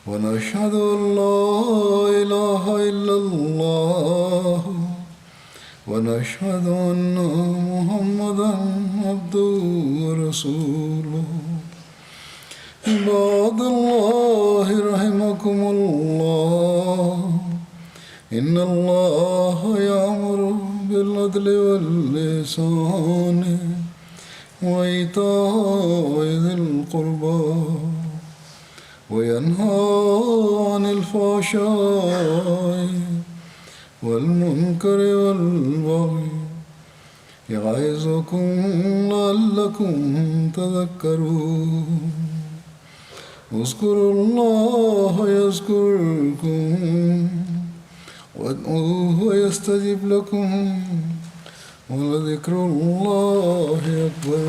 ونشهد أن لا إله إلا الله ونشهد أن محمدا عبده ورسوله۔ عباد الله رحمكم الله، إن الله يأمر بالعدل والإحسان وإيتاء ذي القربى وينهى عن الفحشاء والمنكر والبغي يعظكم لعلكم تذكرون۔ اذكروا الله يذكركم وادعوه يستجب لكم، ولذكر الله أكبر۔